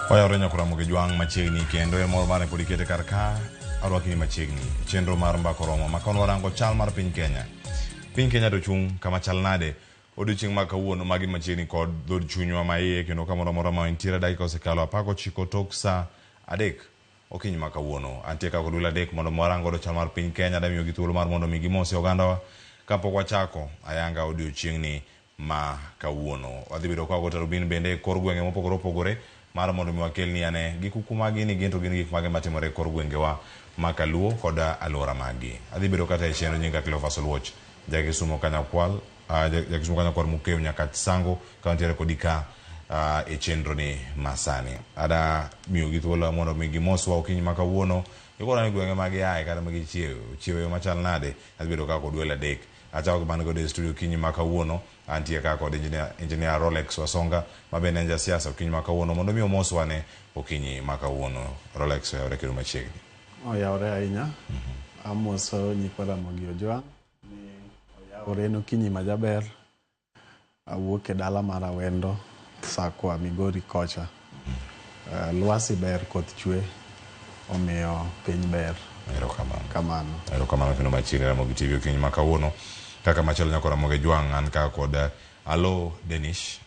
Oya orenya kuramuke juang machiegni kendo e mor mare podikete karka arwakini machiegni chenro mar mbako romo makon warango chal mar piny Kenya. Piny Kenya to chung kama chal nade odiochieng' ma kawuono magi machiegni kod dhod chunywa ma iye kendo kamoro moro ma intiere dakika osekalo apako chiko tok sa 3 okinyi ma kawuono. Antie ka kodula 3 mondo warango do chal mar piny Kenya da miyo gi thuolo mar mondo mi gimose ogandawa kapok wachako ayanga odiochieng' ni ma kawuono. Wadhi bedo ka gotero bin bende kor gwenge mopogore opogore mar mondo mi wakelni ane gikuku magi ni gin to gin gik mage matimore kor gwengewa makaluo koda alwora magi. Adhi bedo kata e chenro nyinga Cleophas Oluoch jakisumo kanyakwal mukeo nyaka Sango kaunti kodika e chenro ni masani. Ada miyo gi thuolo mondo mi gimoswa okinyi ma kawuono ikora ni gwenge magi ae kata magi chiewo machal nade. Adhi bedo ka kodwela 3 achako kibano kode studio kinyi ma kawuono antie ka kod engineer Rolex Wasonga mabende nja siasa okinyi ma kawuono mondo mi omoswane okinyi ma kawuono. Rolex oyawre kendo machiegni. Oyawre ahinya. Amoso nyikwara mogi ojwang' ni oyawre nokinyi ma jaber. Awuok e dala mar Awendo Sakwa Migori kocha. Lwasi ber koth chwe omiyo piny ber. Erokamano kendo machiegni Ramogi TV okinyi ma kawuono. Kaka machalo nyakora moge juang' an ka kod Alo Denish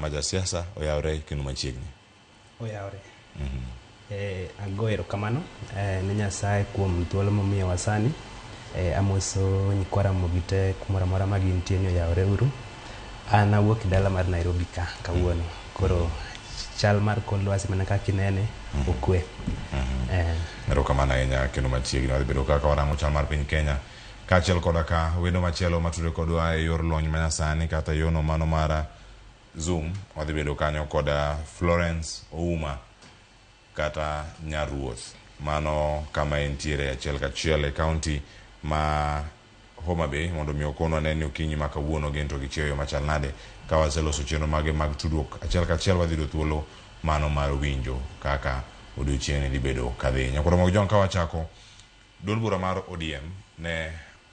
maja siasa oyawre kendo machiegni. Oyawre. Ago erokamano ne Nyasaye kuom thuolo momiyo wasani. Amoso nyikwara mogi te kumora mora ma gintie ni oyawre uru. An awuok dala mar Nairobi ka kawuono. Koro chal mar kor lwasi mana kaka inene okwe. Erokamano ahinya kendo machiegni. Wadhi bedo kaka warango chal mar piny Kenya kachiel koda ka wendo machielo matudore kodwa e yor lony manyasani kata yono mano mara Zoom. Wadhi bedo kanyo koda Florence Ouma kata Nyaruoth mano kama entiere achiel kachiel e kaunti ma Homa Bay mondo mi okonwa neni okinyi ma kawuono gento gi chiewo machal nade ka waseloso chenro mage mag tudruok achiel kachiel wadhi do thuolo mano mar winjo kaka odiochieng' ni bedo kadhi. Nyakoro mogi jong' ka wachako duond bura mar ODM ne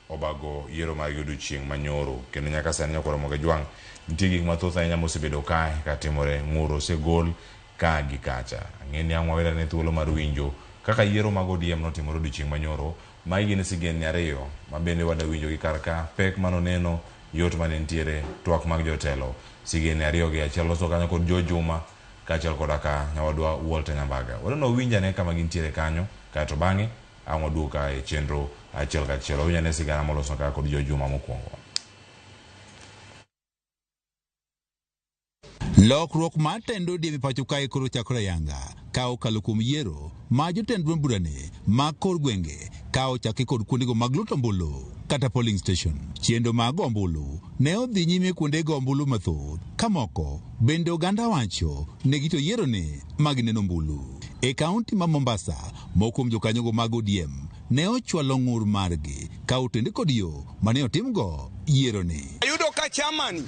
obago yiero mar odiochieng' manyoro kendo nyaka sani nyakoro mogi jwang' nitie gik mathoth ahinya mosebedo kae katimore ng'uro osegol ka gi kacha. Ang'eni ang' wawera ne thuolo mar winjo kaka yiero mag ODM notimore odiochieng' manyoro ma igene sigeni 2 ma bende wada winjo gi karka pek manoneno yot mane ntiere twak mag jotelo sigeni 2 gi achiel loso kanyo kod Jo Juma kachiel koda ka nyawadwa Walter Nyambaga. Wadano winjane kama gintiere kanyo kato bang'e ang' waduoka e chenro achiel kachiel winjane sigana moloso kaka kod Jo Juma mokwongo. Lokruok mar tend ODM pacho kae koro chakore yanga ka okalo kuom yiero ma jotend duond burane mag kor gwenge ka ochake kod kuondego mag luto ombulu kata polling station. Chiendo mag ombulu ne odhi nyime kuonde go ombulu mathoth ka moko bende oganda wacho ne gito yiero ne mag neno ombulu. E kaunti ma Mombasa mokuom jokanyogo mag ODM ne ochwalo ng'ur margi ka otende kod yo mane otimgo yiero ne. Ayudo ka chamani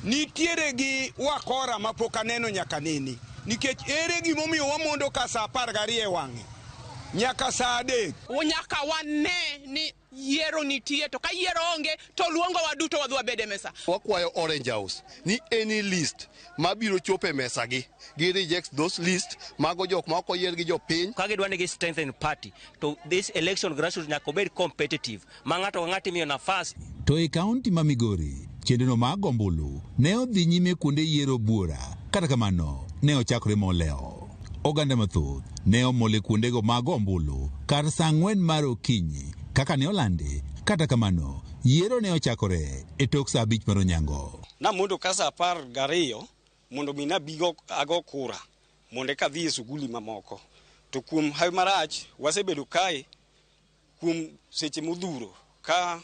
nitiere gi wakora mapok aneno nyaka nini nikech ere gimomiyo wamondo ka sa 12 wang'e nyaka sa 3 nyaka wane ni yiero nitie to ka yiero onge to luongo waduto wadhi wabede mesa. Wakwayo Orange House ni any list mabiro chope mesa gi reject those list mago jok ma ok oyier gi jopiny ka gidwa ni gi strengthen party to this election grassroots nyaka bed competitive ma ng'ato ng'ati miyo nafas. To e kaunti ma Migori chenro mag ombulu ne odhi nyime kuonde yiero buora kata kamano ne ochakore moleo. Oganda mathoth ne omole kuondego mag ombulu kar saa 4 mar okinyi kaka ne olandi kata kamano yiero ne ochakore e tok saa 5 mar onyango. Na mondo ka sa 12 mondo mina bigo ago kura mondo ka dhi e suguli mamoko to kuom hayo marach wasebedo kae kuom seche modhuro ka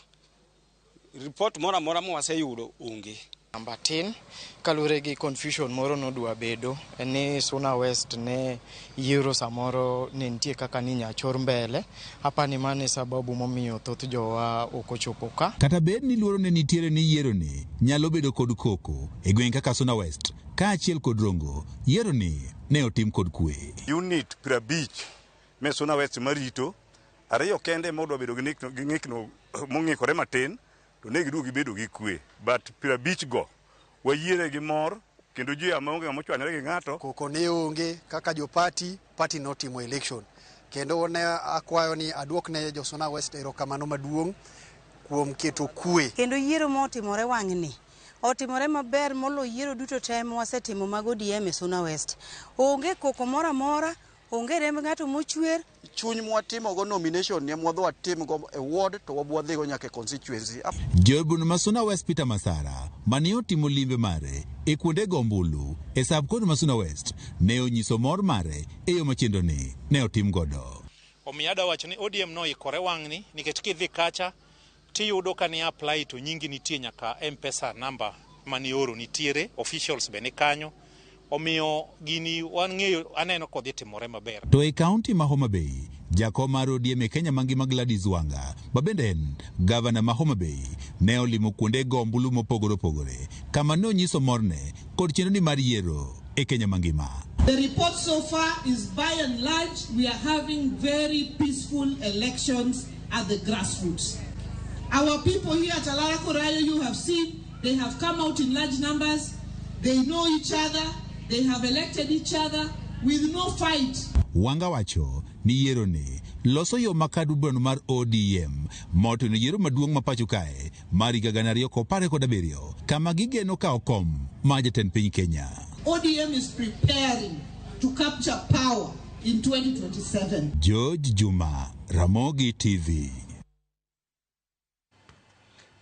report mora mora mo waseyudo onge. Namba tin kalure gi confusion moro nodwa bedo ni Suna West ne yiero samoro ne nitie kaka ni nyachor mbele hapa ni mane sababu momiyo thoth jowa okochopo ka. Kata bed ni luoro ne nitiere ni yiero ni nyalo bedo kod koko e gweng' kaka Suna West ka achiel kod Rongo yiero ni ne otim kod kwe. Unit 50 me Suna West marito ariyo kende modwa bedo gi ng'ikno mong'ikore matin to ne giduogo gibedo gi kwe but 50 go wayiere gi mor kendo ji amaonge mochwanyore gi ng'ato. Koko ne onge kaka jo party notimo election kendo ne akwayo ni aduok ne jo Suna West erokamano maduong' kuom keto kwe. Kendo yiero motimore wang'ni otimore maber molo yiero duto te wasetimo mag ODM e Suna West. Onge koko mora mora, onge remb ng'ato mochwer. Chuny mwatimo go nomination ne mwadho watim go e ward to wabwadhi go nyaka constituency. Jobun ma Suna West Peter Masara mane otimo limbe mare e kuonde gombulu e subkod ma Suna West ne onyiso mor mare e yo machendo ni ne otim godo. Omiyo wacho ni ODM no ikore wang'ni nikech kidhi kacha tiyudo ka ni apply to nyingi nitie nyaka M-Pesa number mani oro nitiere, officials be ni kanyo. Omiyo gini wang'eyo aneno kodhi timore maber. To e kaunti ma Homa Bay, jakom mar ODM e Kenya mangima Gladys Wanga, babende en gavana ma Homa Bay, ne olimo kuonde gombulu mopogore opogore, kama ne onyiso morne kod chenro mar yiero e Kenya mangima. The report so far is by and large we are having very peaceful elections at the grassroots. Our people here at Alara Korayo, you have seen, they have come out in large numbers, they know each other, they have elected each other with no fight. Wanga wacho ni yiero ni loso yo makadu bwano mar ODM moto ni yiero maduong' ma pacho kae mari gana 2017 kama gigeno ka okom ma jatend piny Kenya. ODM is preparing to capture power in 2027. George Juma, Ramogi TV.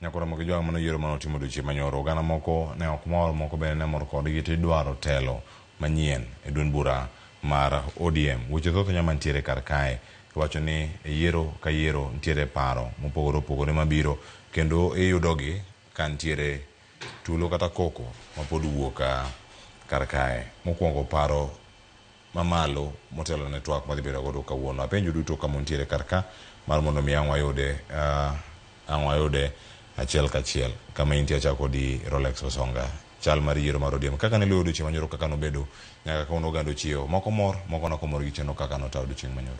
Nyakora mogi jwang mano yiero mano timo duche manyoro gana moko ne ok mor moko bene ne mor kodgi to idwaro telo manyien e duond bura mar ODM weche thoth nyama ntiere kar kae wacho ni yiero ka yiero ntiere paro mopogore opogore mabiro kendo iyudogi ka ntiere tulo kata koko mapod wuok kar kae. Mokwongo paro mamalo motelo ne twak madhi bedo godo kawuono apenjo duto kama ntiere kar ka mar mondo mi ang' wayude achiel kachiel kama intie chako di Rolex Osonga chal mar yiero mar ODM kaka ne luwo duche manyoro kaka nobedo nyaka kauno gando chiewo moko mor moko nako mor gi cheno kaka notawo duche manyoro.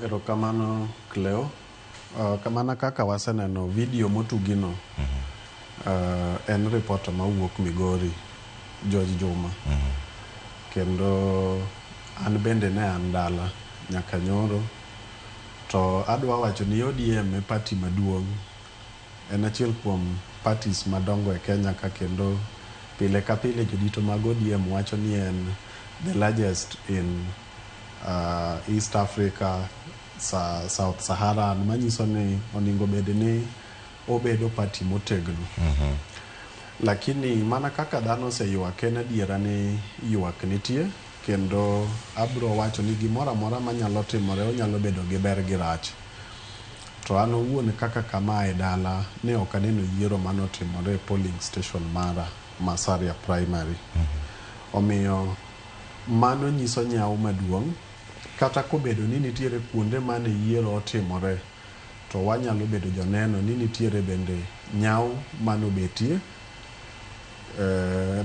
Erokamano Cleo. Kamana kaka waseneno video motugino en reporter mawuok Migori George Juma kendo an bende ne an dala nyaka nyoro to adwa wacho ni ODM e party maduong' en achiel kuom parties madongo e Kenya ka kendo pile ka pile jodito mag ODM wacho ni en the largest in East Africa, South Sahara, manyiso ni oningo bede ni obedo party motegno. Lakini mana kaka dhano se ywak en adiera ni ywak nitie kendo abro wacho ni gimoro amora manyalo timore onyalo bedo gi ber gi rach. To an owuon kaka kama e dala ne ok aneno yiero manotimore e polling station mara Masaria Primary. Omiyo mano nyiso nyawo maduong' kata kobedo ni nitiere kuonde mane yiero otimore to wanyalo bedo joneno ni nitiere bende nyawo mano betie.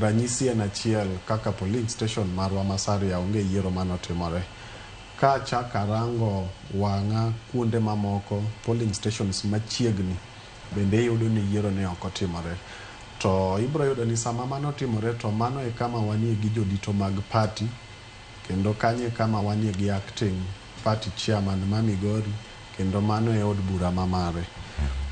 Ranyisi en achiel kaka polling station marwa Masaria onge yiero manotimore. Ka chaka rango wanga kuonde mamoko polling stations machiegni bende yudo ni yiero ne ok otimore. To ibro yudo ni sama mano timore to mano e kama wanie gi jodito mag party kendo kanye kama wanie gi acting party chairman ma Migori kendo mano e od bura mamare.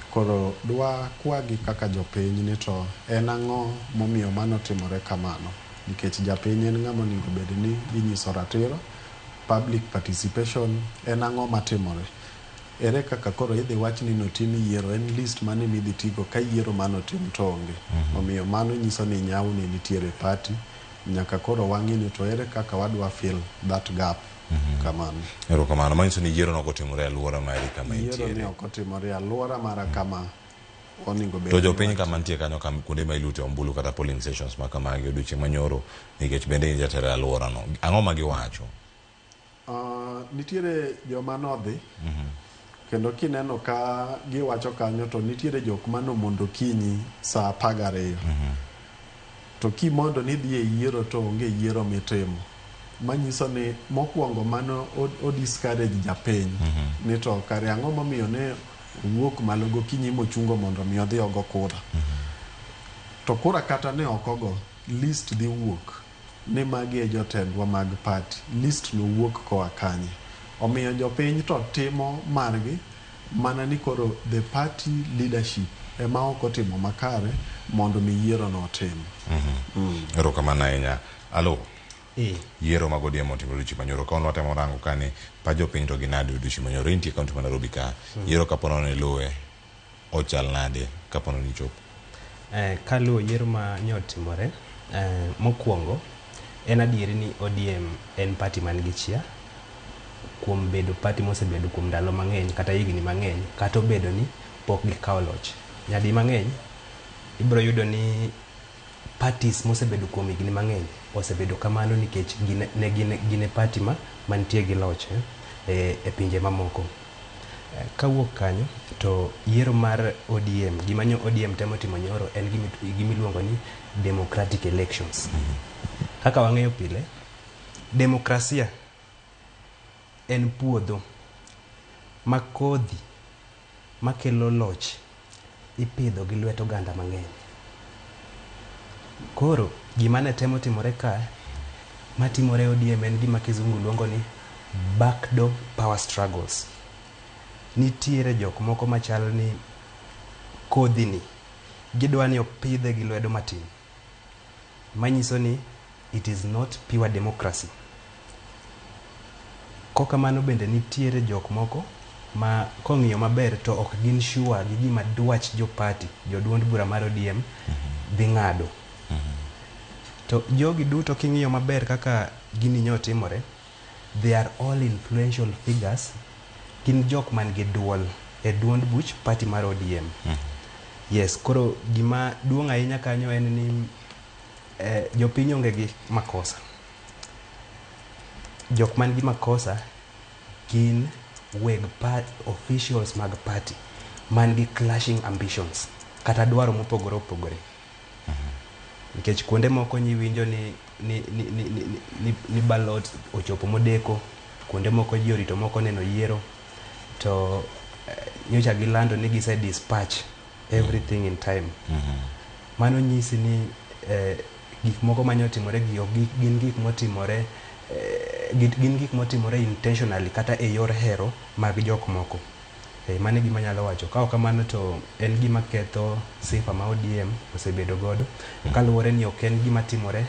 Koro dwa kwagi kaka jopiny ni to en ang'o momiyo mano timore kamano nikech japiny en ng'ama onego bed ni ginyiso ratiro public participation en ang'o matimore. Ere kaka koro idhi wach ni notim yiero en list mane midhi tigo ka yiero mano tim to onge. Omiyo mano nyiso ni nyawo ni nitiere party nyaka koro wang'ini to ere kaka wadwa fill that gap. Kamano. Erokamano manyiso ni yiero nok otimore e alwora mari kama intiere. Yiero ne ok otimore e alwora mara kama oningo bed. To jopiny kama ntie kanyo kam kuonde ma ilute ombulu kata polling stations ma kamagi odiochieng' manyoro nikech bende in jatelo e alwora no ang'o ma giwacho? Nitiere joma nodhi kendo kineno ka giwacho kanyo to nitiere jok mano mondo kinyi saa 12 to kimondo ni dhi e yiero to onge yiero mitimo manyiso ni mokwongo mano o discourage japiny ni to kare ang'o momiyo ne owuok malo gokinyi mochungo mondo mi odhi ogo kura. To kura kata ne okogo, list dhi wuok ni magi e jotendwa mag party. List no wuok koa kanye. Omiyo jopiny to timo margi mana ni koro the party leadership ema ok otimo makare mondo mi yiero no otim. Erokamano ahinya. Alo. Yiero mag ODM otimo odiochieng' manyoro. Ka watemo rango kani pa jopiny to ginade odiochieng' manyoro. Intie kaunti ma Nairobi ka. Yiero kapono ne luwe ochal nade kapono ni chopo. Kaluwo yiero ma nyotimore mokwongo en adieri ni ODM en party man gi chia kuom bedo party mosebedo kuom ndalo mang'eny kata higni mang'eny kata obedo ni pok gikawo loch. Nyadi mang'eny ibiro yudo ni parties mosebedo kuom higni mang'eny osebedo kamano nikech gine party mantie gi loch e pinje mamoko. Kawuok kanyo to yiero mar ODM, gimanyo ODM temo timo nyoro en gimiluongo ni democratic elections. Kaka wang'eyo pile, demokrasia en puodho ma kodhi makelo loch ipidho gi lwet oganda mang'eny. Koro gima ne temo timore ka matimore ODM en gima kizungu luongo ni backdoor power struggles. Nitiere jok moko machal ni kodhi ni gidwa ni opidhe gi lwedo matin, manyiso ni it is not pure democracy. Kokamano bende nitiere jok moko ma kong'iyo maber to ok gin sure gi gima dwach jo party, jo duond bura mar ODM dhi ng'ado. To jogi duto king'iyo maber kaka gini nyotimore, they are all influential figures. Gin jok man gi duol e duond buch party mar ODM. Yes, koro gima duong' ahinya kanyo en ni jopiny onge gi makosa. Jok man gi makosa gin weg officials mag party man gi clashing ambitions kata dwaro mopogore opogore. Nikech kuonde moko nyiwinjo ni ballot ochopo modeko, kuonde moko ji orito moko neno yiero, to nyocha gilando ni gise dispatch everything in time. Mano nyisi ni gik moko manyotimore gin gik motimore gin gik motimore intentionally kata e yor hero mag jok moko. Mane gima nyalo wacho. Ka kamano to en gima ketho sifa ma ODM osebedo godo. Kaluwore ni ok en gima timore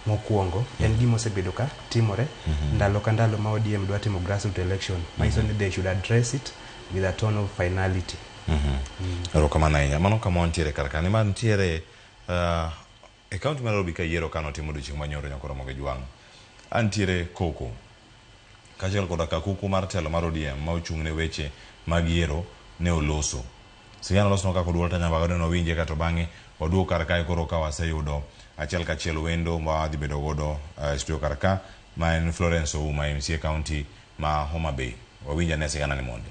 mokwongo, en gima osebedo ka timore ndalo ka ndalo ma ODM dwa timo grassroots election. Manyiso ni they should address it with a tone of finality. Erokamano ahinya. Mano kama wantiere kar ka. Nima ntiere e kaunti ma Nairobi ka yiero kano timo odiochieng' manyoro nyakoro moge jwang'. Antiere koko. Kachiel koda ka kuku mar telo mar ODM ma ochung' ne weche mag yiero ne oloso. Sigana losno kako duol ta nyamba gado no winje kato bang'e waduok kar kae koro ka waseyudo achiel kachiel wendo ma wadhi bedo godo studio kar ka ma en Florence Ouma, MCA County ma Homa Bay. Wawinja ne sigana ni monde.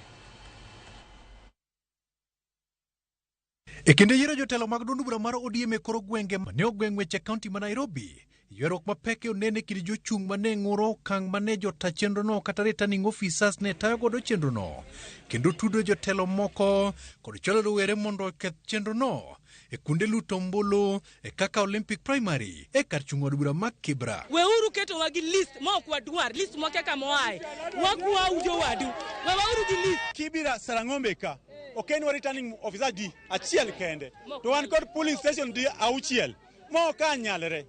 E kinde yiero jotelo mag duond bura mar ODM e koro gwenge mane ogweng' weche kaunti ma Nairobi, ywerok mapek onene kid jochung' mane ng'uro okang' mane jota chenrono kata returning officers ne tayo godo chenrono, kendo tudo jotelo moko kod cholo rowere mondo oketh chenrono e kunde luto ombulu e kaka Olympic Primary e kar chung' od bura mag Kibra. Weuru keto wagi list ma ok wadwar, list moko kaka moaye wakwa ujo wadu, weuru gi list. Kibra Sarang'ombe ka oken returning officer di achiel kende to wan kod polling station di auchiel mo ka nyalre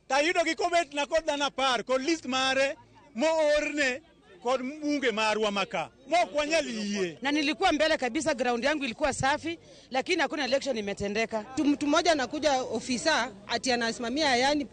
ta yudo gi kobet na kod dana par kod list mare mo orne kod mbunge marwa maka mo kwa nyali. Na nilikuwa mbele kabisa, ground yangu ilikuwa safi, lakini hakuna election imetendeka. Mtu mmoja anakuja ofisa ati anasimamia yani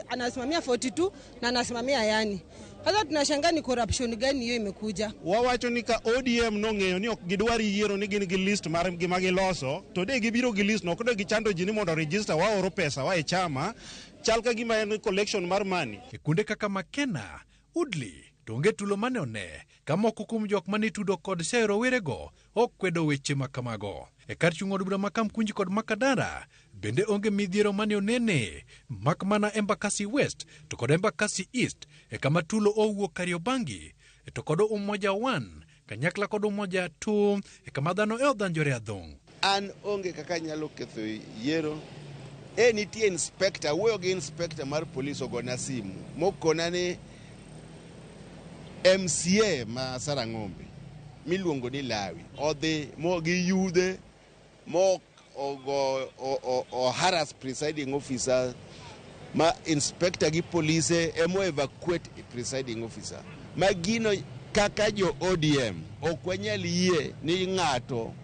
anasimamia 42 na anasimamia yani. Sasa tunashangaa ni corruption gani hiyo imekuja. Wawacho ni ka ODM no ng'eyo ni ok gidwari yiero ni gin gi list mar gima giloso, to de gibiro gi list no kod gichando ji ni mondo register wa oro pesa wa e chama chal ka gima en collection mar money. E kunde kaka Makena, Udli to onge tulo mane one ka moko kuom jok mane tudo kod Siaya rowerego ok kwedo weche makamago. E kar chung' od bura ma Kamkunji kod Makadara bende onge midhiero mane onene, mak mana Embakasi West to kod Embakasi East e kama tulo owuok Kariobangi to kod Umoja 1 kanyakla kod Umoja 2 e kama dhano e odhanjore adhong'. An onge kaka nyalo ketho yiero. Nitie inspector, wuoyo gi inspector mar polis ogona simu mokona ni MCA ma Sarang'ombe miluongo ni Lawi odhi mo gi yudhe mo o harass presiding officer ma inspector gi police emo evacuate presiding officer magino kaka jo ODM okwanyal yie ni ng'ato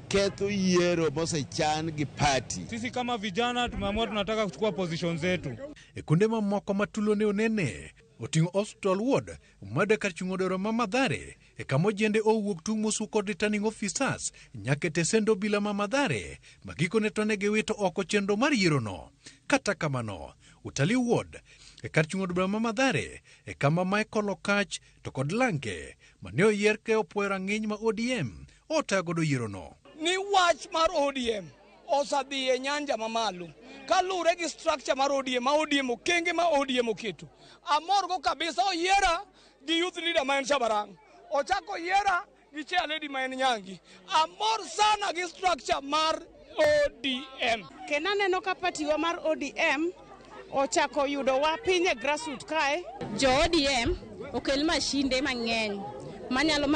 ketho yiero mosechan gi party. Sisi kama vijana tumeamua tunataka kuchukua position zetu. E kunde mamoko matulo ne onene oting'o Hospital Ward made kar chung' odoro ma Mathare e kama ojende owuok tung' mosu kod returning officers nyaka tesendo bila ma Mathare magikone to ne giwito oko chenro mar yierono. Kata kamano Utalii Ward e kar chung' od bura ma Mathare e kama Michael Okach to kod Lange mane oyier ke opuoyo rang'iny ma ODM otagodo yierono. Ni wach mar ODM osadhi e nyanja mamalo kalure gi structure mar ODM ma ODM okenge ma ODM oketo. Amor go kabisa oyiera gi youth leader ma en Chabarang, ochako yiera gi chair lady ma en Nyangi. Amor sana gi structure mar ODM. Kena neno ka partiwa mar ODM ochako yudo wa pinye grassroots kae. Jo ODM okel mashinde mang'eny manyalo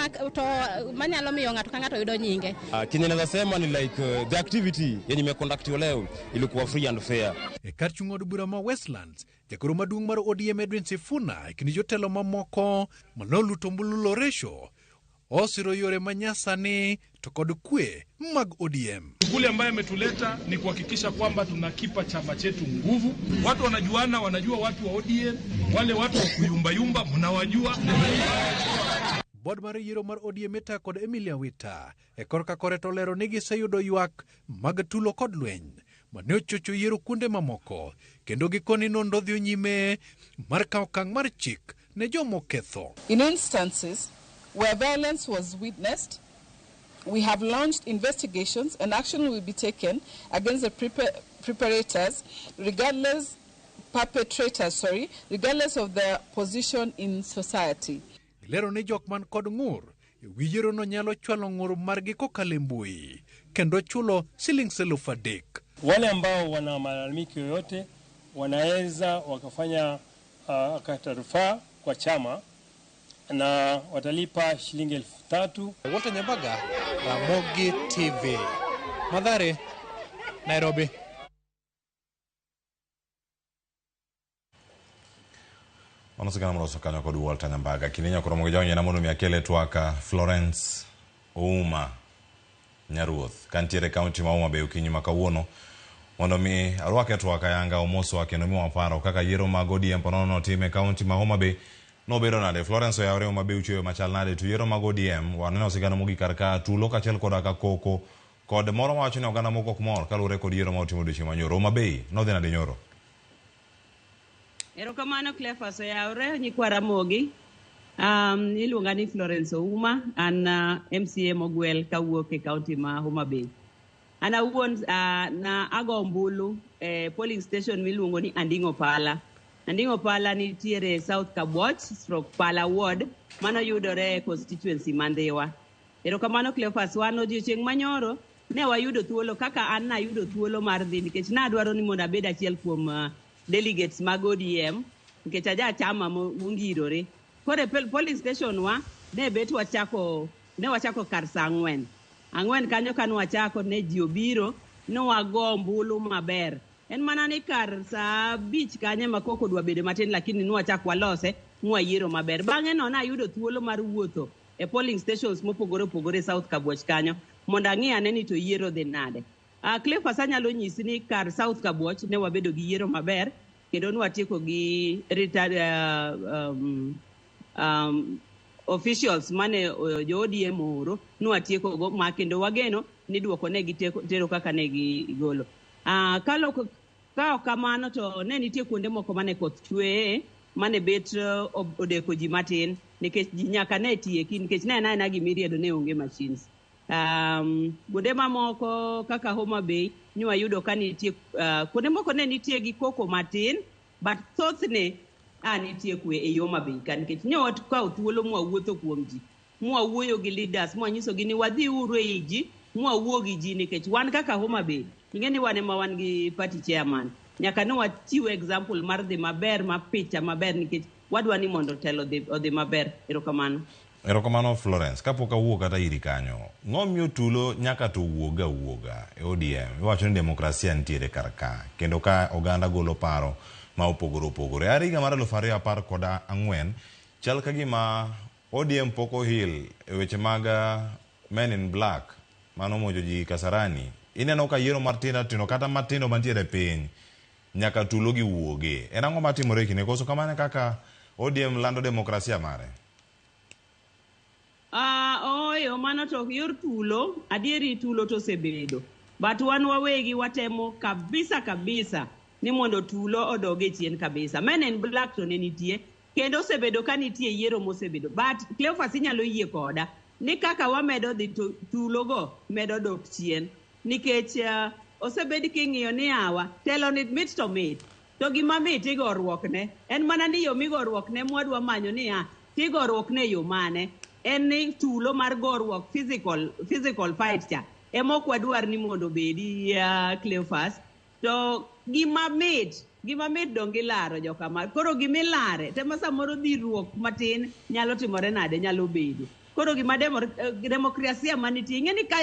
miyo ng'ato ka ng'ato yudo nyinge. Kenye naweza sema ni like the activity yenye imeconductiwa leo ilikuwa free and fair. E kar chung' od bura ma Westlands, jagoro maduong' mar ODM Edwin Sifuna e kinde jotelo mamoko manoluto mbululo resho osiro yore manyasani to kod kwe mag ODM. Shughuli ambayo imetuleta ni kuhakikisha kwamba tunakipa chama chetu nguvu. Watu wanajuana, wanajua watu wa ODM, wale watu wa kuyumbayumba mnawajua. Bod mar yiero mar ODM eta kod Emilia Wita e korka kore to lero ni giseyudo ywak mag tulo kod lweny mane ochocho yiero kuonde mamoko kendo gikoni nondo dhi nyime mar kawo okang' mar chik ne jomoketho. In instances where violence was witnessed, we have launched investigations and action will be taken against the perpetrators regardless of their position in society. Lero ni jok man kod ng'ur wi yiero no nyalo chwalo ng'ur margi kokalo mbui kendo chulo Sh3,000. Wale ambao wana malalamiko yoyote wanaweza wakafanya kata rufaa kwa chama na watalipa shilingi 3,000. Walter Nyabaga, Ramogi TV, Mathare, Nairobi. Wanasikana mroso kanyo kod Walter Nyabaga. Kininya kuro mgeja onye na mono miakele tuaka Florence Ouma Nyaruoth. Kantiere kaunti ma Homa Bay ukinyi makawuono. Mondo mi arwake tuaka yanga omoso wake no mi waparo kaka yiero mag ODM ponono time kaunti ma Homa Bay. No bedo nade Florence oyawre Homa Bay uchiwe machal nade tu yiero mag ODM waneno sigana mugi karka tulo kachel kod aka koko kod moro mawacho ni oganda moko kumor kalure kod yiero ma otimo odiochieng' manyoro. Homa Bay no dhi nade nyoro. Erokamano Cleophas oyawre nyikwa Ramogi. Iluonga ni Florence Ouma an MCA mogwel kawuok e kaunti ma Homa Bay. An awuon na ago ombulu polling station miluongo ni Anding'o Pala. Anding'o Pala nitiere South Kabwach/Pala Ward mano yudore constituency Mandhiwa. Erokamano Cleophas, wan odiochieng' manyoro ne wayudo thuolo kaka an nayudo thuolo mar dhi nikech nadwaro ni mondo abed achiel kuom delegates mag ODM nikech aja chama mongirore. Kore polling station wa ne bet wachako kar saa 4 kanyo kan wachako ne ji obiro no wago ombulu maber. En mana ni kar saa 5 kanye makoko dwa bedo matin lakini no wachako walose mwayiero maber. Bang'e no nayudo thuolo mar wuotho e polling stations mopogore South Kabwach kanyo mondo ang'i ane ni to yiero dhi nade. Cleophas anyalo nyisi ni kar South Kabwach ne wabedo gi yiero maber kendo nwatieko gi officials mane jo ODM oro nwatieko go ma kendo wageno ni duoko ne gitero kaka ne gigolo. Kao kamano to ne nitie kuonde moko mane koth chwe mane bet odeko ji matin nikech ji nyaka ne tieki nikech ne na gimiriedo ne onge machines. Kuonde mamoko kaka Homa Bay nyuayudo ka nitie kuonde moko ne nitie gi koko matin but thothne nitie kwe e Homa Bay ka nikech nyot ka thuolo mwawuotho kuom ji mwawuoyo gi leaders mwanyisogi ni wadhi uru e ji mwawuo gi ji nikech wan kaka Homa Bay ing'eni wan ema wan gi party chairman nyaka ne wachiw example mar dhi maber ma picha maber nikech wadwa ni mondo telo odhi maber. Erokamano Florence, kapok awuok kata iri kanyo, ng'omiyo tulo nyaka to wuoga e ODM. Iwacho ni demokrasia nitiere kar ka, kendo ka oganda golo paro ma opogore. Ariga mar 2014, chal ka gima ODM poko hil e weche mag Men in Black, mano mojo ji Kasarani. Ineno ka yiero martina tino kata matindo mantiere piny, nyaka tulo gi wuoge. En ang'o matimore kine koso kamane kaka ODM lando demokrasia mare? Oyo mano to yor tulo, adieri tulo to sebedo. But wan wawegi watemo kabisa ni mondo tulo odoge chien kabisa. Men in Black to ne nitie, kendo sebedo ka nitie yiero mosebedo. But Cleophas inyalo yie koda, ni kaka wamedo dhi tulo go medo dok chien. Nikech osebedi king'iyo ni awa, telo ni mit to mit. To gima mit igoruok ne, en mana ni yo migoruok ne mwadwa manyo ni tigoruok ne yo mane. En ni tulo mar goruok physical fight cha emok wadwar ni mondo bedi Cleophas to gima mit dongi laro jokama koro gimilare tema samoro dhiruok matin nyalo timore nade nyalo bedo koro gima demokrasia manitie ng'eni ka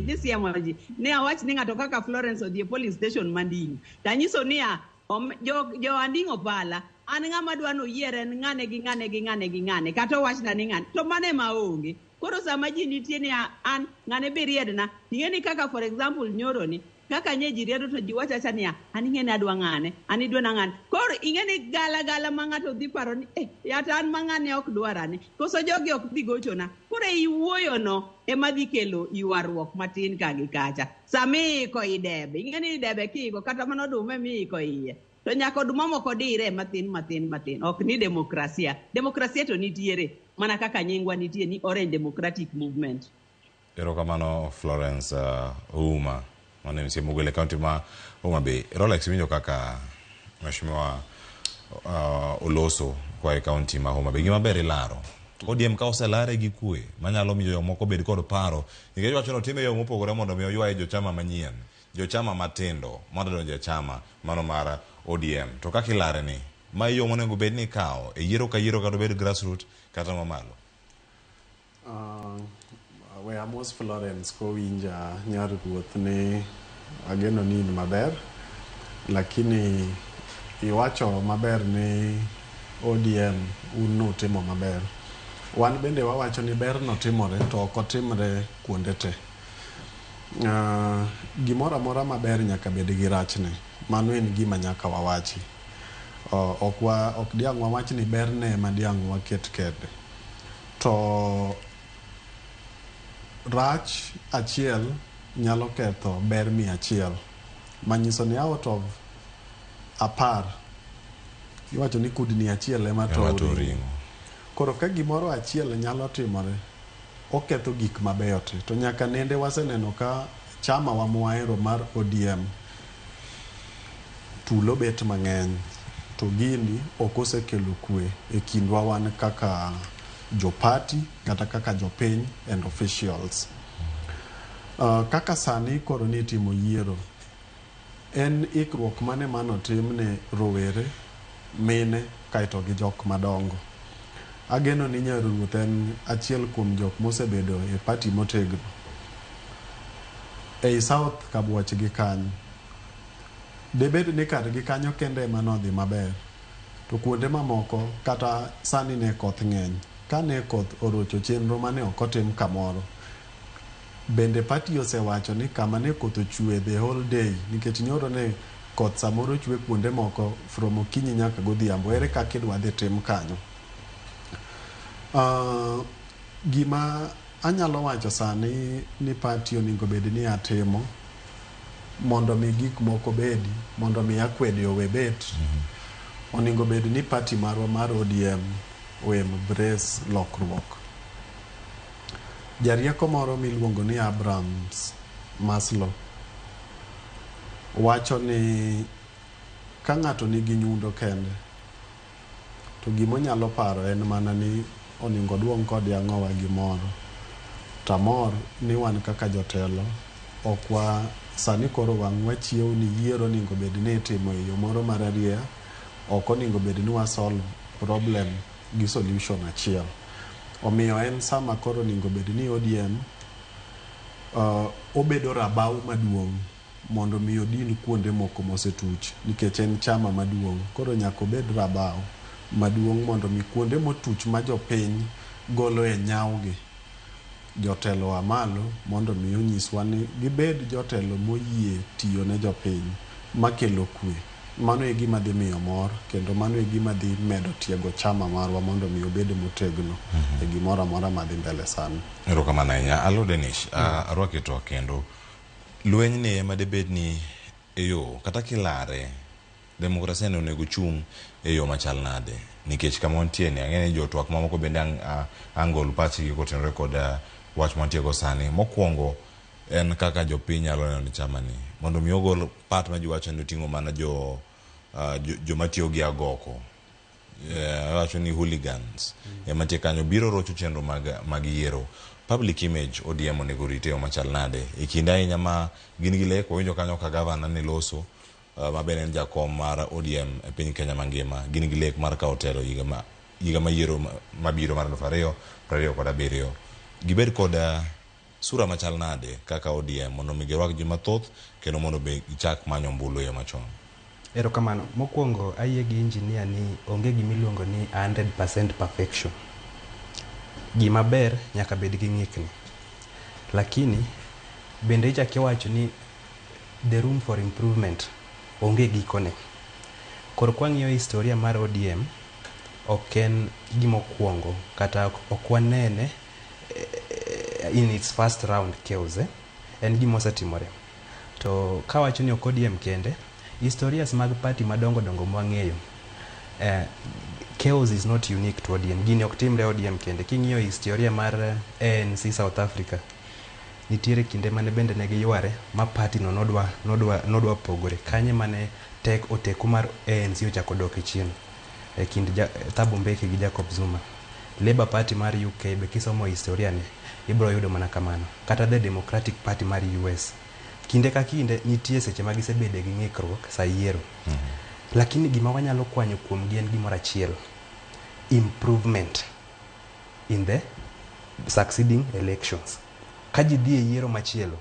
disiemo ji ne awach ni ng'ato kaka Florence odhi e polling station mandingo tanyiso ni jo andingo pala an ng'ama dwano yiere ng'ane gi ng'ane kata wachna ni ng'ane to mane maonge koro sama ji nitie ni an ng'ane be riedna ing'eni kaka for example nyoro ni kaka nye ji riedo to ji wachacha ni an ing'eni adwa ng'ane an idwona ng'ane koro ing'eni gala ma ng'ato dhi paro ni yata an ma ng'ane ok dwarane koso jogi ok dhi gochona koro iwuoyo no ema dhi kelo ywaruok matin ka gi kacha sami iko idebe ing'eni idebe kigo kata mano dume mi iko iye to nyaka oduma moko dire matin ok ni demokrasia to nitiere mana kaka nyingwa nitie ni Orange Democratic Movement. Erokamano Florence Ouma mane msimu gwele county ma Homa Bay. Rolex winjo kaka mheshimiwa Oloso kwa county ma Homa Bay gima bere laro ODM ka oselare gi kwe manyalo miyo yo moko bed kod paro nikech wacho no time yo mopogore mondo miyo ywae jo chama manyien jo chama matindo mondo donje chama mano mara ODM to kaka ilare ni ma yo monego bed ni kao e yiero ka to bed grassroots kata mamalo. We amos Florence ko winja nyar ruoth ni ageno ni maber lakini iwacho maber ni ODM uno timo maber wan bende wawacho ni ber no timore to ok otimre kuonde te. Gimora mora maber nyaka bed gi rachne mano en gima nyaka wawachi ok diang wawachi ni berne ma diang waket kede to rach achiel nyalo ketho ber 100 manyiso ni out of 10 iwacho ni kudni achiel ema to ringo koro ka gimoro achiel nyalo timore oketho gik mabeyo te to nyaka nende waseneno ka chama wa muaero mar ODM tulo bet mang'eny to gini okosekelo kwe e kindwa wan kaka jo party kata kaka jo piny and officials. Kaka sani koro ni timo yiero en ikruok mane mano timne rowere mine kaito gi jok madongo. Ageno ni nyaruoth en achiel kuom jok mosebedo e party motegno e South Kabwach gi kanyo debed ni kar gi kanyo kende manodhi maber to kuonde mamoko kata sani ne koth ng'eny ka ne koth orocho chenro mane ok otim kamoro bende party osewacho ni kama ne koth ochwe the whole day nikech nyoro ne koth samoro chwe kuonde moko from okinyi nyaka godhiambo ere kaka idwa dhi tim kanyo. Gima anyalo wacho sani ni party oningo bed ni atimo mondo mi gik moko bedi mondo mi akwede owe bet oningo bed ni party marwa mar ODM embrace lokruok. Jarieko moro miluongo ni Abrahams Maslow wacho ni ka ng'ato nigi nyundo kende to gimonyalo paro en mana ni oningo duong' kod yang'owa gimoro. Tamor ni wan kaka jotelo okwa sani koro wang'wa chiew ni yiero oningo bed ni itimo e yo moro mar ariya, ok oningo bed ni wasolve problem gi solution achiel. Omiyo en sama koro oningo bed ni ODM obedo rabau maduong' mondo mi odin kuonde moko mosetuch, nikech en chama maduong'. Koro nyaka obed rabau maduong' mondo mi kuonde motuch ma jopiny golo e nyawgi jotelo wa malo mondo mi onyiswa ni gibed jotelo moyie tiyo ne jopiny makelo kwe. Mano e gima dhi miyo mor, kendo mano e gima dhi medo tiego chama marwa mondo mi obed motegno e gimoro amora madhi mbele sani. Erokamano ahinya. Alo Denish, arwaki to kendo lweny ni ema debed ni eyo kata kilare demokrasia ne onego chung e yo machal nade, nikech kama wantie ni ang'e ni jotwak mamoko bende angol pachgi kotenore kod wach mantiego sani. Mokwongo en kaka jopiny nyalo neno ni chama ni mondo mi ogol part ma ji wacho ni oting'o mana joma tiyo gi agoko, wacho ni hooligans ema tie kanyo biro rocho chenro mag yiero. Public image ODM onego rite o machal nade e kinde ahinya ma gin gi lek. Winjo kanyo ka gavana ni Loso ma bende en jakom mar ODM e piny Kenya mangima, gin gi lek mar kawo telo higa ma yiero mabiro mar 2027. Gibed kod sura machal nade kaka ODM mondo mi girwak ji mathoth kendo mondo be gichak manyo ombulu yo machon. Erokamano. Mokwongo ayie gi engineer ni onge gimiluongo ni 100% perfection. Gima ber nyaka bed gi ng'ikni, lakini bende ichaki wacho ni the room for improvement onge gikone. Koro kwang'iyo historia mar ODM ok en gimokwongo kata ok wanene in its first round chaos, en gimosetimore. To kawacho ni ok ODM kende, historias mag party madongo mwang'eyo, chaos is not unique to ODM. Gini ok timre ODM kende. King'iyo historia mar ANC South Africa, nitiere kinde mane bende ne giyware ma party no nodwa pogore. Kanye mane oteku mar ANC ochako dok chien e kind Thabo Mbeki gi Jacob Zuma. Labour Party mar UK be kisomo historia ne ibro yudo mana kamano. Kata the Democratic Party mar US kinde ka kinde nitie seche ma gisebede gi ng'ikruok sa yiero. Lakini gima wanyalo kwanyo kuom gi en gimoro achiel: improvement in the succeeding elections. Ka ji dhi e yiero machielo,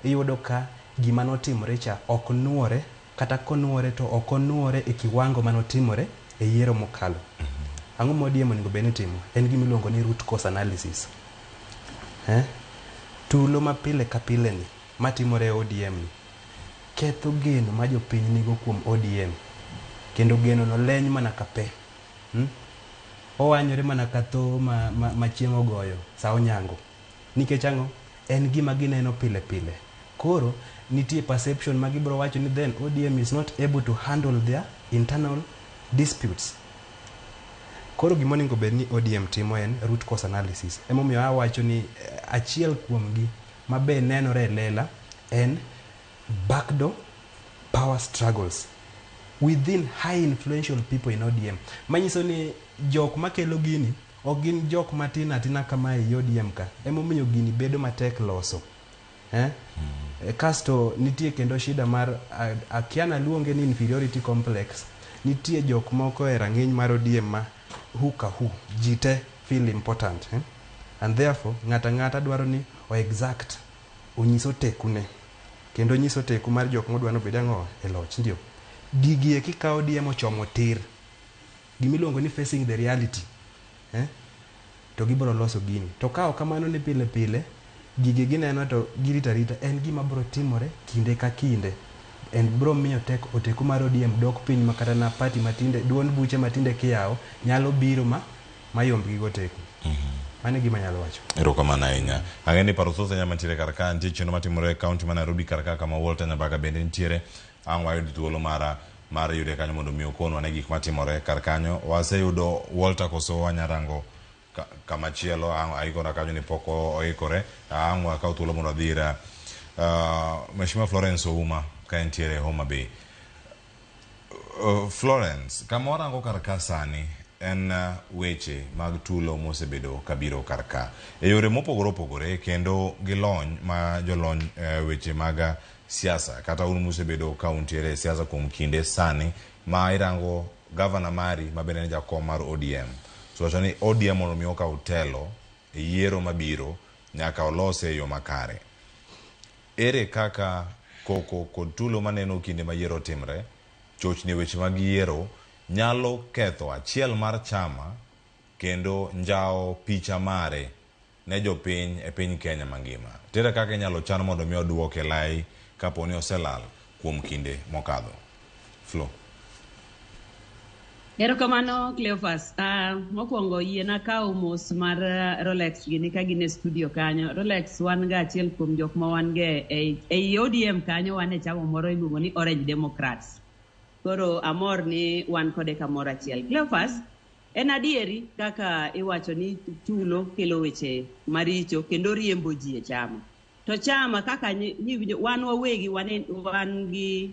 iyudo ka gima notimore cha ok nuore, kata konuore to ok onuore e kiwango manotimore e yiero mokalo. Ang'o ma ODM onego bed ni timo? En gima iluongo ni root cause analysis. Tulo ma pile ka pile ni matimore e ODM ni ketho geno ma jopiny nigo kuom ODM, kendo geno no leny mana ka pe. Owanyore mana ka tho ma chieng' ogoyo sa onyango, nikech ang'o? En gima gineno pile pile. Koro nitie perception ma gibro wacho ni then ODM is not able to handle their internal disputes. Koro gima onego bed ni ODM timo en root cause analysis. Emomiyo awacho ni achiel kuom gi mabe nenore lela en backdoor power struggles within high influential people in ODM. Manyiso ni jok makelo gini ok gin jok matin atina kama e ODM ka. Emomiyo gini bedo matek loso. Kasto nitie kendo shida mar akiana luonge ni inferiority complex. Nitie jok moko e rang'iny mar ODM ma jite feel important, and therefore ng'ata dwaro ni exact onyiso tekune, kendo nyiso teku mar jok modwa no bed ang'o e loch. Ndio gigie kikawo ODM ochomo tir gimiluongo ni facing the reality, to gibro loso gini. To kao kamano ni pile pile gige gineno to girita en gima bro timore kinde ka kinde, en bro miyo oteku mar ODM dok piny makata na party matinde, duond buche matinde kiyawo nyalo biro mayomb gigo teku. Mane gima nyalo wacho. Erokamano ahinya. Ang'e ni paro thoth nya mantiere karaka nitie chenro matimore e kaunti ma Nairobi karaka kama Walter Nyabaga bende nitiere. Ang' wayudi thuolo mar mar yude kanyo mondo mi okonwa ne gik matimore kar kanyo. Waseyudo Walter Kosowa Nyarango kamachielo aikora kanyo ni poko oikore angwa ka thuolo mondo adhira Mheshimiwa Florence Ouma ka entiere Homa Bay. Florence, kamora ango karka sani en weche mag tulo mosebedo kabiro karka e yore mopogore opogore kendo gilony ma jolony weche mag siasa kata un mosebedo kauntiere siasa kuom kinde sani ma irango governor mari mabende ne jakom mar ODM. So wacho ni ODM mondo mi okaw telo e yiero mabiro nyaka olose yo makare. Ere kaka koko kod tulo maneno kinde ma yiero timre chochni weche mag yiero nyalo ketho achiel mar chama kendo njao picha mare ne jopiny e piny Kenya mangima. Tere kaka inyalo chan mondo mi oduoke lai kapo ni oselal kuom kinde mokadho. Flo. Erokamano Cleophas. Mokwongo yiena kawo mos mar Rolex gini ka gin e studio kanyo. Rolex wan ga achiel kuom jok ma wan ge ei ODM kanyo wan e chama moro iluongo ni Orange Democrats. Koro amor ni wan kode kamoro achiel. Cleophas, en adieri kaka iwacho ni tulo kelo weche maricho kendo riembo ji e chama. To chama kaka wan wawegi wan gi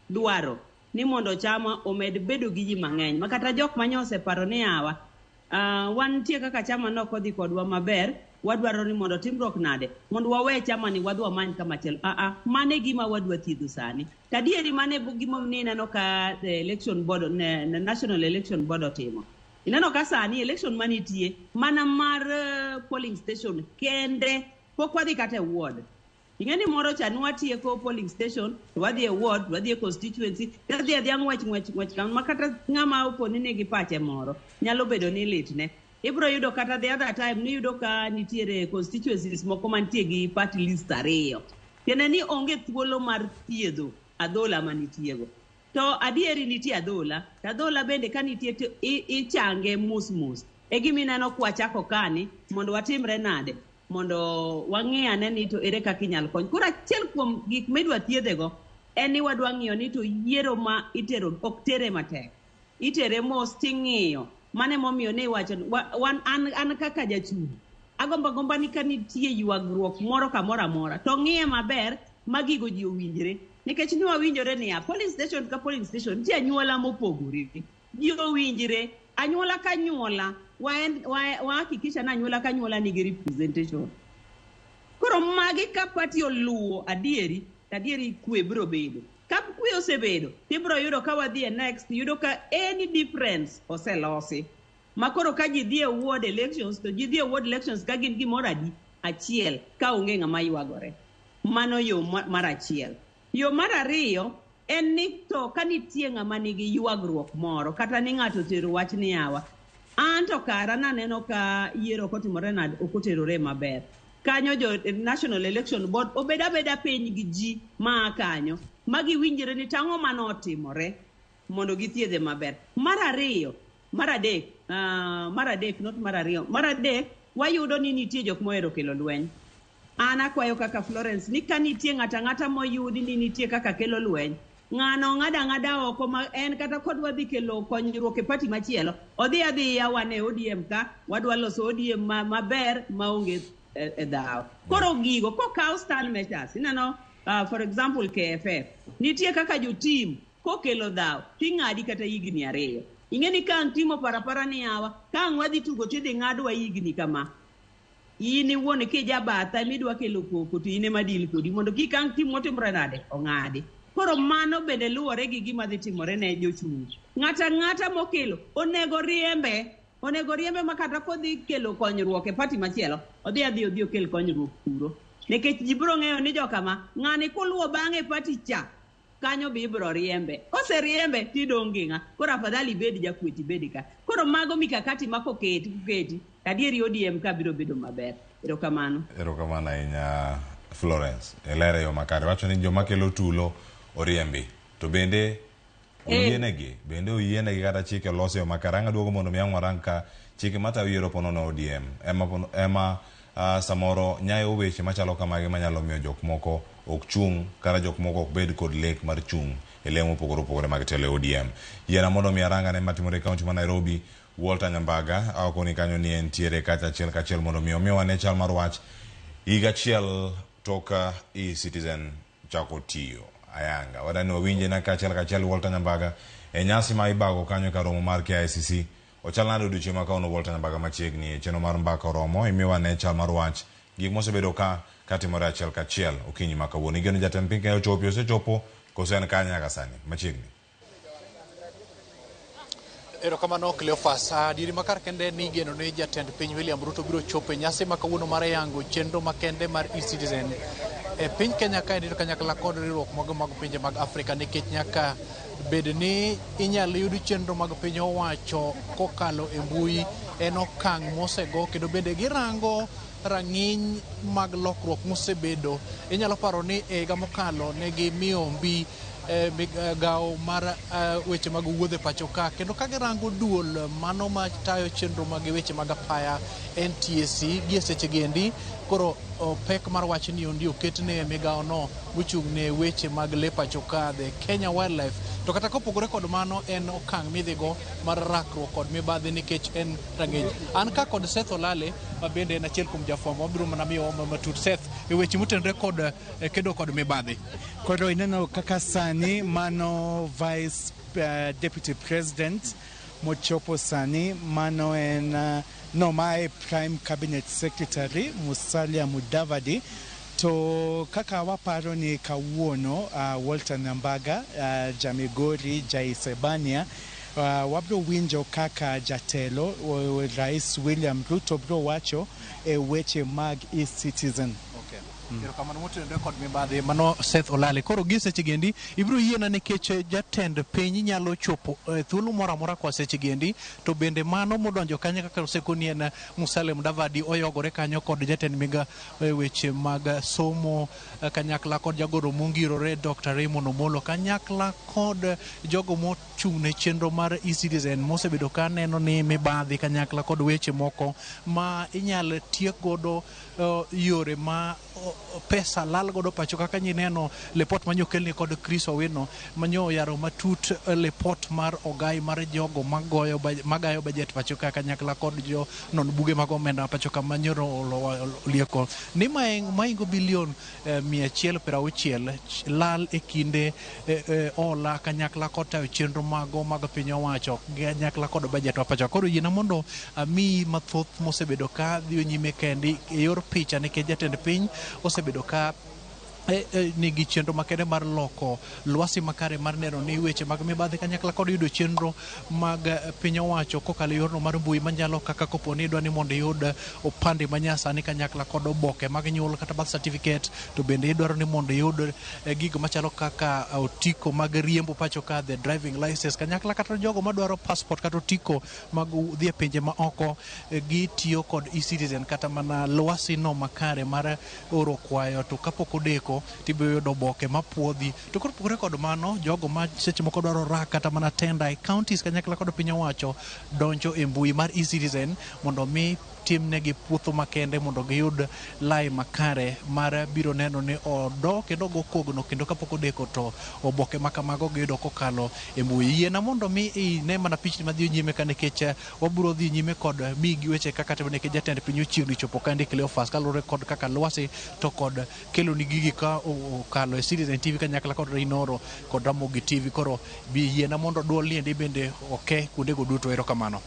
dwaro ni mondo chama omed bedo gi ji mang'eny. Makata jok manyose paro ni awa, wan tie kaka chama no kodhi kodwa maber, wadwaro ni mondo timruok nade mondo wawe chama ni wadwa many kama chel mane gima wadwa thiedho sani tadieri mane gima nineno ka election board national election board otimo ineno ka sani election manitie mana mar polling station kende pok wadhi kata ward ingeni moro cha nwatieko polling station wadhi e ward wadhi e constituency wadhi adhi ngwech kam makata ng'ama oponi negi pache moro nyalo bedo ni litne ibro yudo kata the other time ni yudo ka nitiere constituencies moko mantie gi party list ariyo kene ni onge thuolo mar thiedho adhola manitiego to adieri nitie adhola bende ka nitie ichange mus e gimineno kwachako kani mondo watimre nade mondo wang'iyane ni to ere kaka inyalo kony koro achiel kuom gik midwa thiedhego en ni wadwa ng'iyo ni to yiero ma itero ok tere matek itere mos ting'iyo mane momiyo ne wacho wan an kaka jachung agomba ni ka nitie ywagruok moro kamoro amora to ng'iye maber magigo ji owinjre nikech ni wawinjore ni polling station ka polling station ji anyuola mopogore ji owinjre anyuola ka nyuola wahakikisha na anyuola ka nyuola nigi representation koro magi ka party oluwo adieri kwe biro bedo ka kwe osebedo tibro yudo ka wadhi next yudo ka any difference oselosi makoro ka ji dhie ward elections to ji dhie ward elections ka gin gimoro achiel ka onge ng'ama ywagore mano yo mar achiel. Yo mar ariyo en ni to ka nitie ng'ama nigi ywagruok moro kata ni ng'ato tero wach ni yawa anto kara naneno ka yiero kotimore nade okoterore maber kanyo jo National Election Board obeda piny gi ji ma kanyo magi winjire ni tang'o manotimore mondo githiedhe maber. Mar adek wayudo ni nitie jok mohero kelo lweny. An akwayo kaka Florence ni ka nitie ng'ata moyudi ni nitie kaka kelo lweny ng'ano ng'ada oko ma en kata kod wadhi kelo konyruok e party machielo odhi wane ODM ka wadwa loso ODM maber maonge dhaw koro gigo kokaw stand measures ineno for example KFF nitie kaka jo team kokelo dhaw ting'adi kata higni 2 ing'eni ka timo parapara ni yawa ka wadhi tugo tidhi ng'adwa higni kama ini wuone kijabatha midwa kelo koko to ine madil kodi mondo kik ang tim motimore nade ong'adi koro mano bende luwore gi gima dhi timore ne jochung ng'ata mokelo onego riembe makata kodhi kelo konyruok e party machielo odhi okel konyruok kuro nikech ji biro ng'eyo ni jokama ng'ani koluwo bang'e party cha kanyo be ibiro riembe oseriembe tidong' gi ng'a koro afadhali bed jakweti bedi ka koro mago mikakati makoketi adieri ODM ka biro bedo maber. Erokamano ahinya Florence elere yo makare wacho ni joma kelo tulo oriembi to bende oyienegi kata chike loso yo makare anga duogo mondo miang warang ka chike mata yiero pono na ODM ema samoro nyayo weche machalo kamagi manyalo miyo jok moko ok chung kara jok moko ok bed kod lek mar chung elemo pogore mag tele ODM. Yiena mondo mi aranga ne matimore kaunti ma Nairobi. Walter Nyambaga akoni kanyo ni entiere kachiel mondo mi omiwa ne chal mar wach higa achiel toka e-Citizen chako tiyo ayanga wadani wawinje na kachiel Walter Nyambaga nyasi ma ibago kanyo ka romo mar KICC ochalnado odiochieng' ma kauno Walter Nyambaga machiegni chenro mar mbaka romo imiwa ne chal mar wach gik mosebedo katimore achiel kachiel okinyi ma kawuono. Igeno jatend piny Kenya osechopo koso en kanya nyaka sani machiegni. Erokamano Cleophas, diri makar kende ni igeno ni jatend piny William Ruto biro chopo nyasi ma kawuono mar yango chenro makende mar e-Citizen e piny Kenya ka diro kanyakla kod riwruok mag pinje mag Afrika nikech nyaka bed ni inyalo yud chenro mag piny owacho kokalo e mbui en okang' mosego kendo bende girango rang'iny mag lokruok mosebedo. Inyalo paro ni e higa mokalo ne gimiyo mbi migawo mar weche mag wuodhe pacho ka kendo ka girango duol mano ma tayo chenro mag weche mag apaya NTSC gi seche gendi koro pek mar wach ni ondi oketne migawo no mochung'ne weche mag le pacho ka the Kenya Wildlife. To kata kopogore kod mano en okang' midhigo mar rakruok kod mibadhi nikech en rang'iny. An ka kod Seth Olale ma bende en achiel kuom jafwambo wabiro mana miyo matut Seth e weche motenre kod kedo kod mibadhi. Koro ineno kaka sani mano Vice Deputy President mochopo sani mano en mae Prime Cabinet Secretary Musalia Mudavadi. To kaka waparo ni kawuono Walter Nyambaga Jamigori Jaisebania wabro winjo kaka jatelo Rais William Ruto bro wacho e weche mag e-Citizen. Erokamano motenre kod mibadhi mano Seth Olale. Koro gi seche gendi ibiro yiena nikech jatend piny nyalo chopo thuolo moro amora kwa seche gendi to bende mano modonjo kanyo kaka osekoni en Musalia Mudavadi oyogore kanyo kod jatend miga weche mag somo kanyakla kod jagoro mongirore Dr. Raymond Omolo kanyakla kod jogo mochung'ne chenro mar e-Citizen mosebedo ka neno ni mibadhi kanyakla kod weche moko ma inyalo tiek godo yore ma pesa lal godo pacho kaka nyineno report manyo kelni kod Chris Owino manyo yaro matut report mar ogai mar jogo magayo budget pacho kaka nyakla kod jo non buge mag omenda pacho kama nyoro lieko ni maingo bilion 160 lal e kinde ola kanyakla kod tayo chenro mago mag piny owacho kanyakla kod budget pacho. Koro yiena mondo ami mathoth mosebedo ka dhi nyime kendi e yor picha nikech jatend piny osebedo ka nigi chenro makende mar loko lwasi makare mar neno ni weche mag mibadhi kanyakla kod yudo chenro mag piny owacho kokalo yorno mar mbui manyalo kaka kopo ni idwa ni mondo iyud opande manyasani kanyakla kod oboke mag nyuol kata birth certificate to bende idwaro ni mondo iyud gigo machalo kaka otiko mag riembo pacho ka the driving license kanyakla kata jogo madwaro passport kata otiko mag dhi e pinje ma oko gitiyo kod e-Citizen kata mana lwasi no makare mar oro kwayo to kapok odeko tibiro yudo oboke mapuodhi. To kopogore kod mano jogo ma seche moko dwaro rak kata mana tenda e counties kanyakla kod piny owacho donjo e mbui mar e-Citizen mondo mi timnegi puotho makende mondo giyud lai makare mar biro neno ni odo kendo go kogno kendo kapok odeko to oboke makamago giyudo kokalo e mbui. Yiena mondo mi ne mana pichni madhi nyime ka nikech wabiro dhi nyime kod migi weche kaka tebne ke jatend piny ochiegni chopo kandi Cleophas kalure kod kaka lwasi to kod kelo ni gigi ka okalo e Citizen TV kanyakla kod Inoro kod Ramogi TV. Koro bi yiena mondo duol liendi bende kuonde go duto. Erokamano.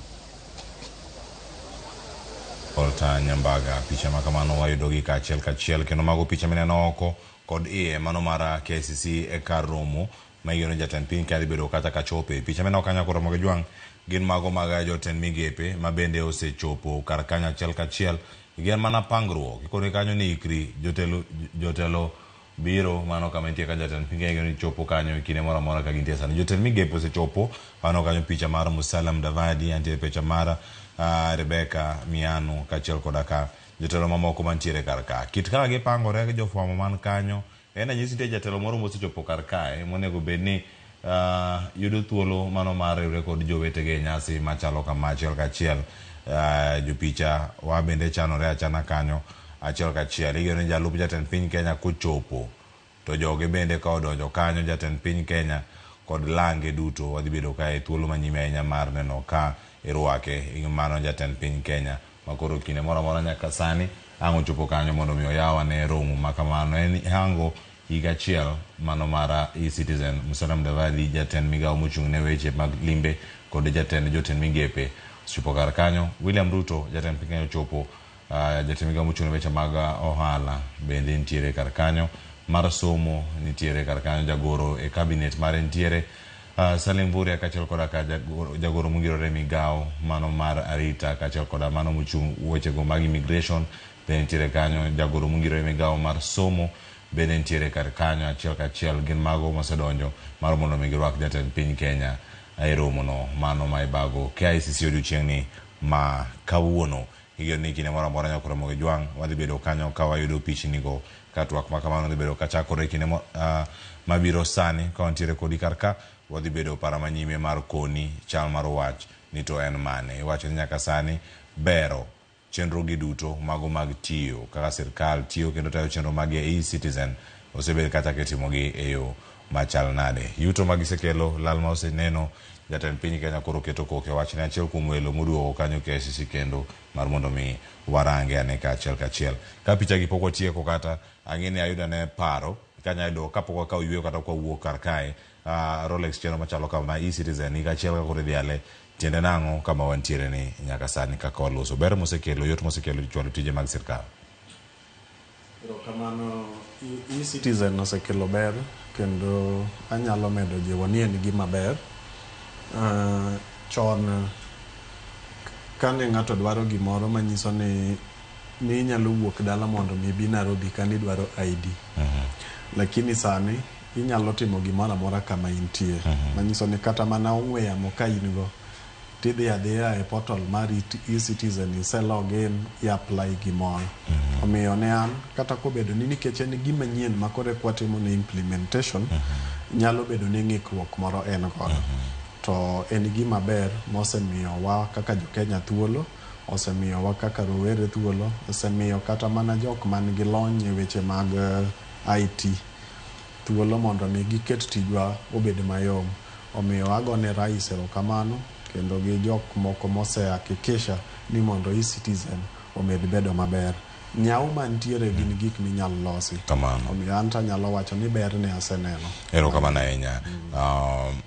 Walter Nyambaga picha makamano wayudo gi kachiel kendo mago picha mineno oko kod mano mara KCC e kar romo ma igeno jatend piny kadi bedo kata kachope picha mineno kanya koro Ramogi Jwang gin mago mag jotend migepe ma bende osechopo kar kanya kachiel gin mana pangruok koro kanyo ni ikri jotelo biro mano kama nitie ka jatend piny igeno ni chopo kanyo kinde moro amora ka gintie sani jotend migepe osechopo mano kanyo picha mar Musalia Mudavadi antie picha mara Rebecca Miano kachiel kodaka jotelo mamoko mantiere kar ka kit kaka gipangore gi jofwambo man kanyo en anyisi nitie jatelo moro mosechopo kar kae monego bed ni yudo thuolo mano mar riwre kod jowetege nyasi machalo kama achiel kachiel jopicha wa bende chanore achana kanyo achiel kachiel igeno ni jalup jatend piny Kenya kochopo to joge bende ka odonjo kanyo jatend piny Kenya kod lange duto wadhi bedo ka e thuolo manyime ahinya mar neno ka irwake mano jatend piny Kenya makoro kinde moro amora nyaka sani ang' ochopo kanyo mondo mi oyawa ne romo makamano en hango higa achiel mano mara e-Citizen. Musalia Mudavadi jatend migawo mochung' ne weche mag limbe kod jotend migepe ochopo kar kanyo. William Ruto jatend piny Kenya ochopo, jatend migawo mochung' ne weche mag ohala bende nitiere kar kanyo, mar somo nitiere kar kanyo, jagoro e cabinet mare nitiere, Salim Mvurya kachiel koda ka jagoro mongirore migawo mano mar arita kachiel koda mano mochung' weche go mag immigration bende nitiere kanyo, jagoro mongirore migawo mar somo bende nitiere kar kanyo achiel kachiel. Gin mago mosedonjo mar mondo mi girwak jatend piny Kenya e romono mano ma ibago KICC odiochieng'ni ma kawuono. Igeno ni kinde moro amora nyaka Ramogi Jwang' wadhi bedo kanyo ka wayudo pichnigo ka twak ma kamano dhi bedo kachakore kinde mabiro sani ka wantiere kodi kar ka wadhi bedo para manyime mar koni chal mar wach ni to en mane. Iwacho ni nyaka sani bero chenro gi duto mago mag tiyo kaka sirkal tiyo kendo tayo chenro mag e-Citizen osebed kata ketimogi e yo machal nade. Yuto magisekelo lal ma oseneno jatend piny Kenya koro keto koke wach ne achiel kuom welo moduogo kanyo KICC kendo mar mondo mi warange ane ka achiel kachiel. Ka picha gi pok otieko kata ang'eni ayuda ne paro kanya yudo kapok wakaw yweyo kata kwa wuok kar kae Rolex chenro machalo kama e-Citizen higa achiel ka koro dhiale tiende nang'o kama wantiere ni nyaka sani kaka waloso ber mosekelo yot mosekelo chwalo tije mag sirkal. Kamano e-Citizen osekelo ber kendo anyalo medo jiwo ni en gima ber. Chon kane ng'ato dwaro gimoro manyiso ni inyalo wuok dala mondo mi bi Nairobi kani dwaro ID, lakini sani inyalo timo gimoro amora kama intie, manyiso ni kata mana ong'we yamo ka in go tidhi adhiya e portal mar e-Citizen iselog in i apply gimoro. Omiyo ne an kata kobedo ni nikech en gima nyien makore kwatimo ne implementation nyalo bedo ni ng'ikruok moro en godo, to en gima ber mosemiyowa kaka jo Kenya thuolo, osemiyowa kaka rowere thuolo, osemiyo kata mana jok man gi lony e weche mag IT thuolo mondo mi giket tijwa obed mayom. Omiyo agone rais erokamano kendo gi jok moko mosehakikisha ni mondo e-Citizen omed bedo maber. Nyau mantiere gin gik minyalo losi. Kamano. Omiyo anta nyalo wacho ni ber ne aseneno. Erokamano ahinya.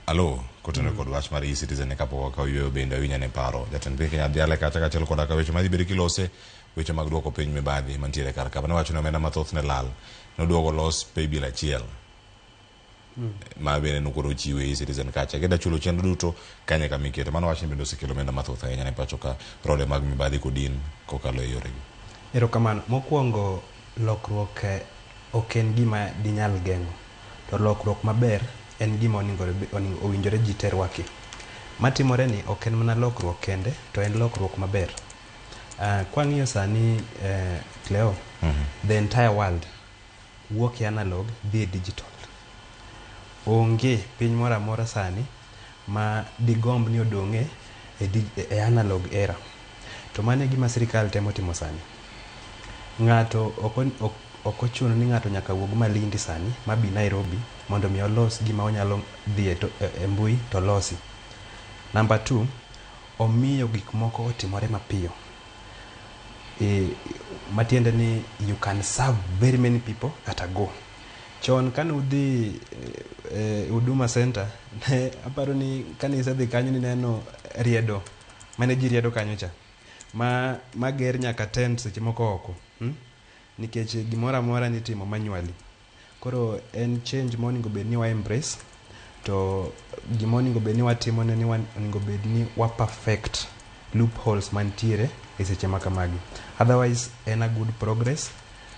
Alo kotene kod wach mar e-Citizen kapok wakaw yweyo bende awinya ne paro jatend piny Kenya dhiale kacha kachiel koda ka weche madhi bedo kilose weche mag duoko piny mibadhi mantiere kar ka. Ne wacho ni omenda mathoth ne lal noduogo los paybill achiel ma bende nokoro chiwe e-Citizen kacha kenda chulo chenro duto kanya kama ikete. Mano wach ni bende osekelo omenda mathoth ahinya ne pacho ka rode mag mibadhi kodin kokalo e yoregi. Erokamano. Mokwongo lokruok ok en gima dinyal geng'o, to lokruok maber en gima owinjore ji te rwaki. Matimore ni ok en mana lokruok kende, to en lokruok maber. Kwang'iyo sani Cleo, the entire world wuok e analog dhi e digital. Onge piny moro amora sani ma digomb ni odong'e e analog era. To mano e gima sirkal temo timo sani. Ng'ato ok ochuno ni ng'ato nyaka wuog Malindi sani mabi Nairobi mondo mi olos gima onyalo dhi e mbui to losi. Number 2, omiyo gik moko otimore mapiyo. Matiende ni you can serve very many people at a go. Chon kane udhi Huduma Center ne aparo ni kane isedhi kanyo ni neno riedo mane ji riedo kanyo cha mager nyaka tent seche moko oko nikech gimoro amora nitimo manually. Koro en change monego bed ni wa embrace, to gimonego bed ni watimo ne ni onego bed ni wa perfect loopholes mantiere e seche makamagi. Otherwise en a good progress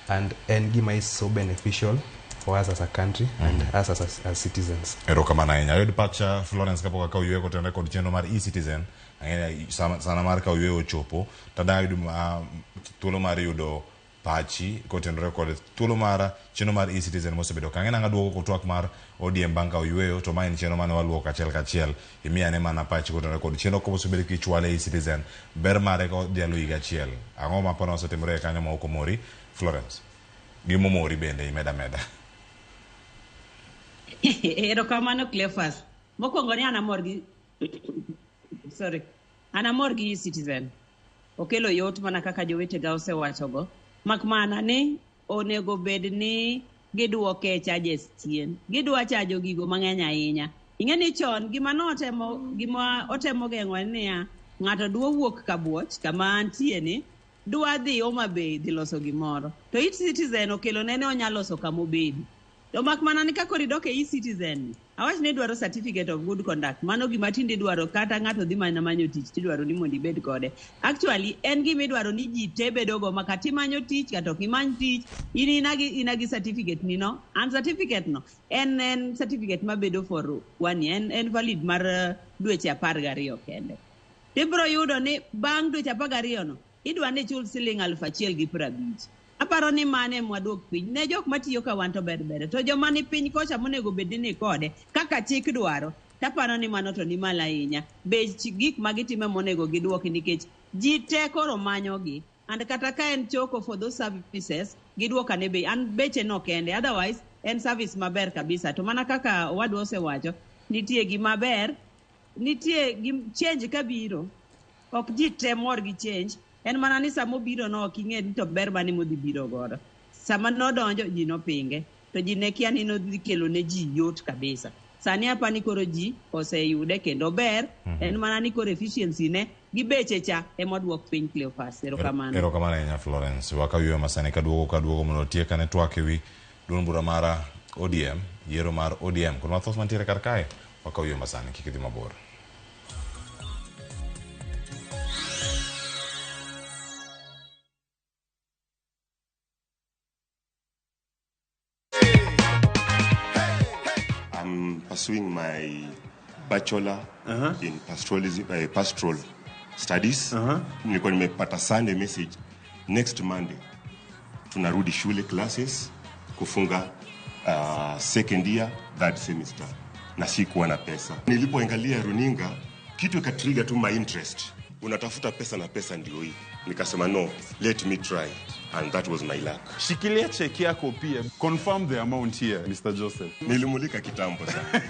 and en gima is so beneficial for us as a country and us as citizens. Erokamano ahinya. Ayud pacha Florence kapok akaw yweyo kotende kod chenro mar e-Citizen ang'eni sana mar kaw yweyo ochopo tada yudo thuolo mar yudo pachi kotenore kod thuolo mar chenro mar e-citizen mosebedo kange nanga duogo kotwak mar ODM banka oyweyo to main chenro mane waluo kachiel imiyane mana pachi kotenore kod chenro kosebedo kichwale e-citizen ber mare ko dialo higa achiel ang'o ma pono osetimore kanyo ma okomori Florence gimomori bende imeda erokamano Cleophas mokwongo ni anamor gi e-citizen okelo yot mana kaka jowetega osewachogo mak mana ni onego bed ni giduoke charges chien gidwa chajo gigo mang'eny ahinya ing'eni chon gima otemo geng'o niya ng'ato dwa wuok kabuoch kama antie ni dwa dhi Homa Bay dhi loso gimoro to e-citizen okelo nene onyalo loso kama obedi to mak mana ni kako ridoke e-citizen awach ni dwaro certificate of good conduct mano gima tinde dwaro kata ng'ato dhi manyo tich tidwaro ni mondo ibed kode actually en gima idwaro ni ji te bedogo makata imanyo tich kata ok imany tich inagi certificate ni no and certificate no en certificate mabedo for 1 year en valid mar dweche 12 kende tibro yudo ni bang' dweche 12 no idwa ni chul siling 1,150 aparo ni mane mwadwok piny ne jok matiyo ka wan to ber to joma ni piny kocha monego bed ni kode kaka chik dwaro taparo ni mano to ni mala ahinya bech gik magitime monego gidwoki nikech ji te koro manyogi and kata ka en choko for those services gidwoka ne bei an beche no kende otherwise en service maber kabisa to mana kaka wadwa osewacho nitie gimaber nitie change kabiro ok ji te mor gi change en mana ni samo biro no king'e ni to ber mane modhi biro godo sama nodonjo ji nopinge to ji ne kia ni nodhi kelo ne ji yot kabisa sani apani koro ji oseyude kendo ber en mana ni koro efficiency ne gi beche cha emodwok piny Cleophas erokamano ahinya Florence wakawuoyo masani kaduogo mondo tiek ane twak ewi duond bura mar ODM yiero mar ODM kod mathoth mantiere kar kae wakawuoyo masani kik idhi mabor. I'm pursuing my bachelor in pastoral studies. Nilikuwa nimepata Sunday message next Monday tunarudi shule classes kufunga second year third semester na sikuwa na pesa. Nilipoangalia runinga kitu ikatrigger tu my interest. Unatafuta pesa na pesa ndio hii. Nikasema no, let me try. And that was my luck. Shikilia cheki yako pia. Confirm the amount here, Mr. Joseph. Nilimulika kitambo sana.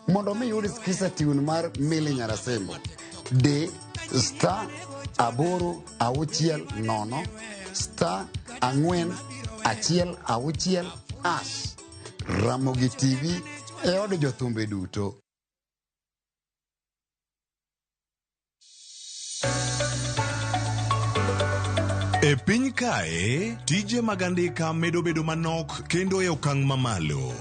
Mondo mi yudi skisa tiun mar Milly Nyarasembo de star aboro auchiel nono star ang'wen achiel auchiel ash Ramogi TV e od jothumbe duto. E piny kae, tije mag andika medo bedo manok kendo e okang' mamalo.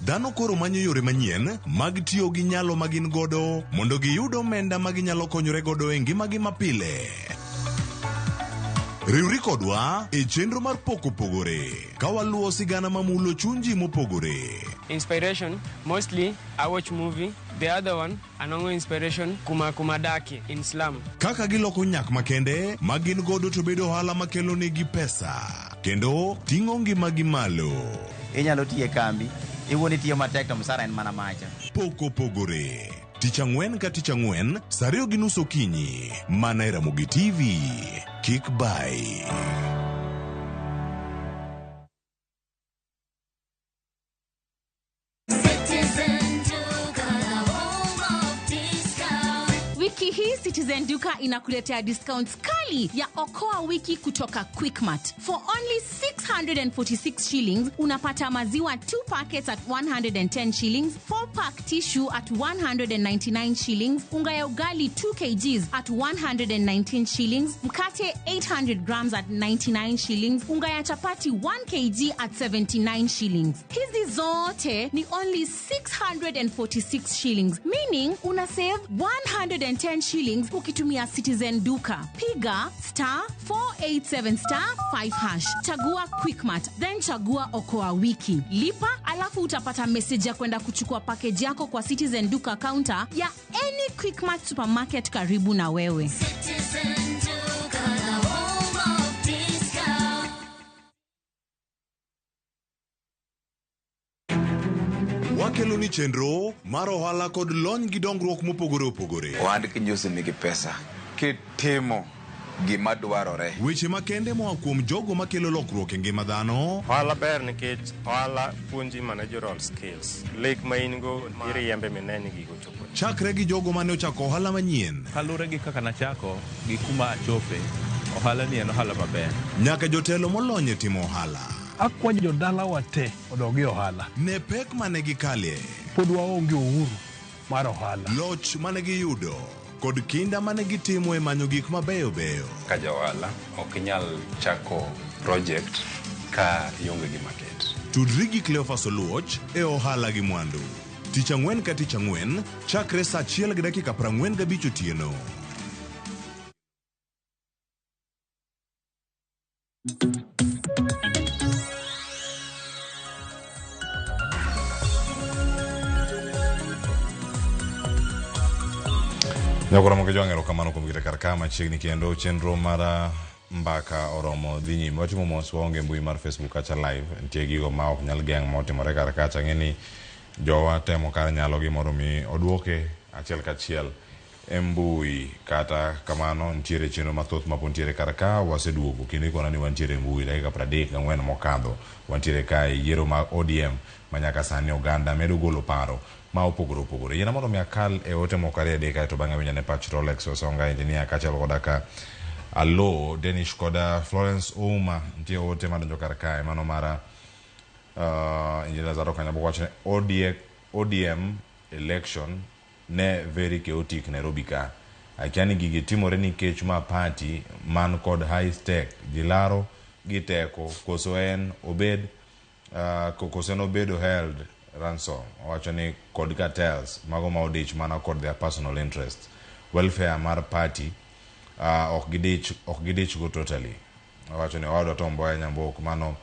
Dhano koro manyo yore manyien mag tiyo gi nyalo magin godo mondo giyud omenda maginyalo konyore godo e ngimagi mapile. Riwri kodwa e chenro mar poko pogore ka waluwo sigana mamulo chunji mopogore. Inspiration, mostly I watch movie. The other one, anongo inspiration, kuma daki in slum. Kaka giloko nyak makende magin godo to bedo ohala makelo negi pesa kendo ting'o ngimagi malo. Inyalo tiye kambi iwoni tiyo matek to msara en mana macha. Poko pogore Tich Ang'wen ka Tich Ang'wen saa 2:30 okinyi mana e Ramogi TV. Kik bai. Wiki hii Citizen Duka inakuletea discounts kali kali ya Okoa Wiki kutoka Quickmart. For only 646 shillings, unapata maziwa 2 packets at 110 shillings, 4-pack tissue at 199 shillings, unga ya ugali 2 kgs at 119 shillings, mkate 800 grams at 99 shillings, unga ya chapati 1 kg at 79 shillings. Hizi zote ni only 646 shillings, meaning una save 110 shillings ukitumia Citizen Duka. Piga *487*5#. Chagua Quickmart, then chagua Okoa Wiki. Lipa, alafu utapata message ya kwenda kuchukua package yako kwa Citizen Duka counter ya any Quickmart supermarket karibu na wewe. Citizen Duka, the home of discount. Wakeloni chenro mar ohala kod lony gi dongruok mopogore opogore. Ohand kinyosi nigi pesa kitimo gima dwarore. Weche makende moa kuom jogo makelo lokruok e ngima dhano. Ohala ber nikech ohala puonji managerial skills. Lek ma in go iriembe mineni gigo chopo. Chakre gi jogo mane ochako ohala manyien. Kalure gi kaka nachako gi kuma achope. Ohala ni en ohala maber. Nyaka jotelo molony e timo ohala. Akwanyo jodala wate odogi ohala. Ne pek mane gikalie. Pod waonge uhuru mar ohala. Loch mane giyudo kod kinda mane gitimo e manyo gik mabeyo beyo. Ka johala ok inyal chako project ka ionge gi market. Tudri gi Cleophas Oluoch e ohala gi mwandu. Tich ang'wen ka tich ang'wen chakre saa 1:45 otieno. Nyakura moke joang'ero kamano kuom gita karka machiegni kendo chenro mar mbaka oromo dhi nyime. Watimo mos waonge mbui mar Facebook kacha live. Nitie gigo ma ok nyal geng' motimore kar kacha. Ng'eni jowa temo kar nyalo gimoro mi oduoke achiel kachiel e mbui. Kata kamano nitiere chenro mathoth ma pontiere kar ka waseduogo. Kendo ikona ni wantiere mbui dakika 34 mokadho. Wantiere ka yiero ma ODM manyaka sani Oganda medo golo paro ma opogore opogore. Yena mondo mi akal e ote mokare deka to bang'e winyane pach Rolex Osonga engineer kachiel koda ka Allo Denish koda Florence Ouma nitie ote madonjo kar kae mano mara engineer Zaro Kanyabo wachne ODM election ne very chaotic Nairobi ka. Akiani gigi timore nikech ma party man kod high stake gilaro giteko koso en obed koso en obedo held ransom wacho ni kod cartels mago ma odich mana kod their personal interest welfare mar party ok gidich go totally wacho ni wado tombo ya Nyambok mano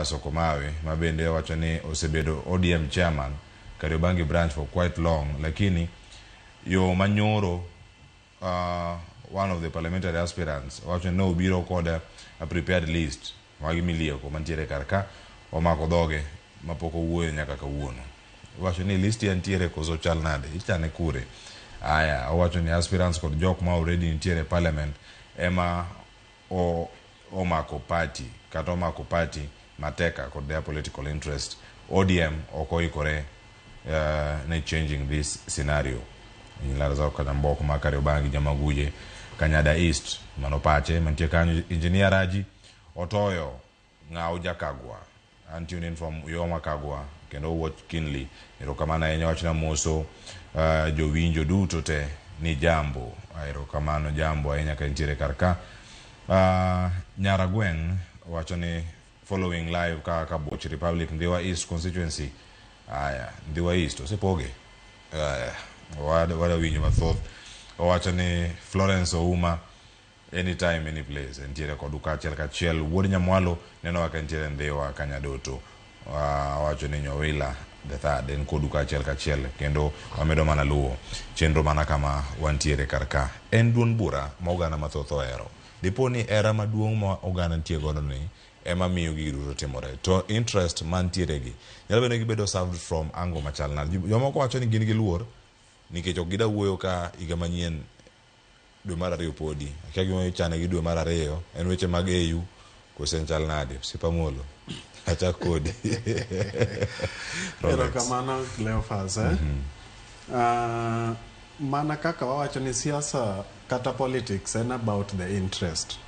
Sokomawe mabende wacho ni osebedo ODM chairman Kariobangi branch for quite long lakini yo manyoro one of the parliamentary aspirants wacho ni no biro kod a prepared list wagi milio ko mantiere karka omako doge mapoko wuoyo nyaka kawuono. Wacho ni list yantiere koso chal nade ichane kure. Aya wacho ni aspirants kod jok ma already nitiere parliament ema omako party kata omako party mateka kod their political interest. ODM okoikore ne changing this scenario. Inlara Zaro Kanyabo ma Kariobangi Jamaguje Kanyada East manopache mantie kanyo engineer Raji Otoyo ng'ao Jakagwa Antunin from Uyoma Kagwa kendo watch Kinley erokamana yenye wachna moso jowinjo duto te ni jambo erokamano jambo ahinya ka nitiere karka Nyaragwen wacho ni following live ka Boch Republic Ndhiwa East constituency Ndhiwa East osepoge wada winjo mathoth wacho ni Florence Ouma anytime any place nitiere kod ukachiel kachiel wuod Nyamwalo neno waka nitiere Ndhiwa Kanyadoto wacho ni Nyowila the third en kod ukachiel kachiel kendo wamedo mana luwo chenro mana kama wantiere karka en duon bura ma oganda mathoth ohero diponi era maduong' ma oganda nitie godo ni ema miyo gi duto timore to interest mantiere gi nyalo bedo gibedo served from angle machal nade jomoko wacho ni gin gi luor nikech ok gida wuoyo ka higa manyien dwe mar 2 podi akia gima chane gi dwe mar 2 en weche mag EU kosenchal nade sipamolo acha kodi pero kamano Cleophas mana kaka wawacho ni siasa kata politics en about the interest.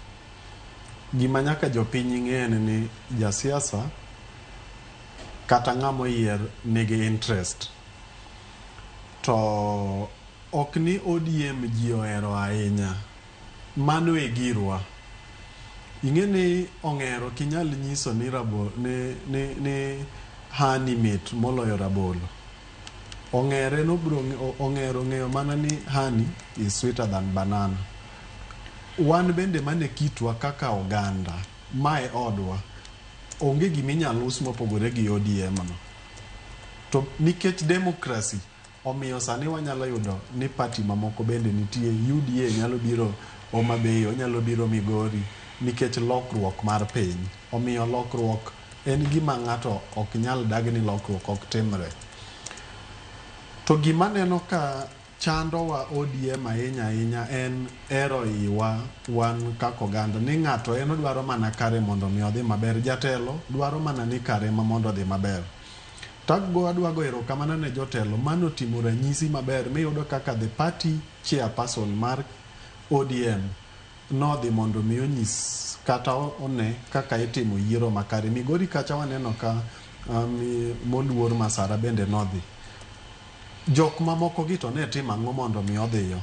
Gima nyaka jopiny ng'en ni jasiasa kata ng'amo yier nigi interest. To ok ni ODM ji ohero ahinya. Mano e girwa. Ing'e ni ong'ero kinyal nyiso ni ni hani mit moloyo rabolo. Ong'ere no bro ong'ero ng'eyo mana ni honey is sweeter than banana. Wan bende mane kitwa kaka oganda, mae odwa, onge giminyalo us mopogore gi ODM no. To nikech democracy, omiyo sani wanyalo yudo ni party mamoko bende nitie. UDA nyalo biro Homa Bay, onyalo biro Migori, nikech lokruok mar piny. Omiyo lokruok en gima ng'ato ok nyal dagi ni lokruok ok timre. To gima neno ka chando wa ODM ahinya en ero iwa wan kaka oganda ni ng'ato en odwaro mana kare mondo mi odhi maber. Jatelo dwaro mana ni kare ma mondo odhi maber. Adwago erokamano ne jotelo mano timo ranyisi maber miyudo kaka the party chairperson mar ODM nodhi mondo mi onyis kata one kaka itimo yiero makare. Migori kacha waneno ka moluor Masara bende nodhi. Jok mamoko gi to ne timo ang'o mondo mi odhiyo.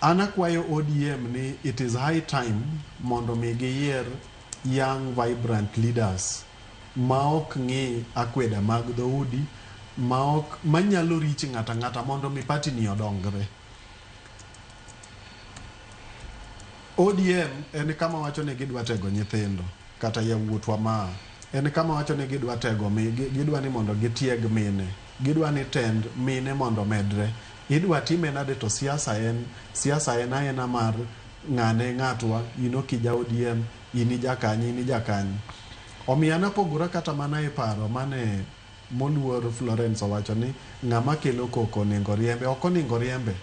Ana kwayo ODM ni it is high time mondo mi giyier young vibrant leaders ma ok ng'i akweda mag dhoudi, manyalo rich ng'ata mondo mi party ni odongre. ODM en kama wacho ni gidwa tego nyithindo kata yawuotwa ma en kama wacho ni gidwa tego gidwa ni mondo gitieg mine, gidwa ni tend mine mondo medre. Idwa time nade to siasa en aena mar ng'ane ng'atwa, ino kija ODM, ini jakanyi. Omiya napogora kata mana e paro mane moluor Florence owacho ni ng'ama kelo koko oningo riembe. Ok oningo riembe.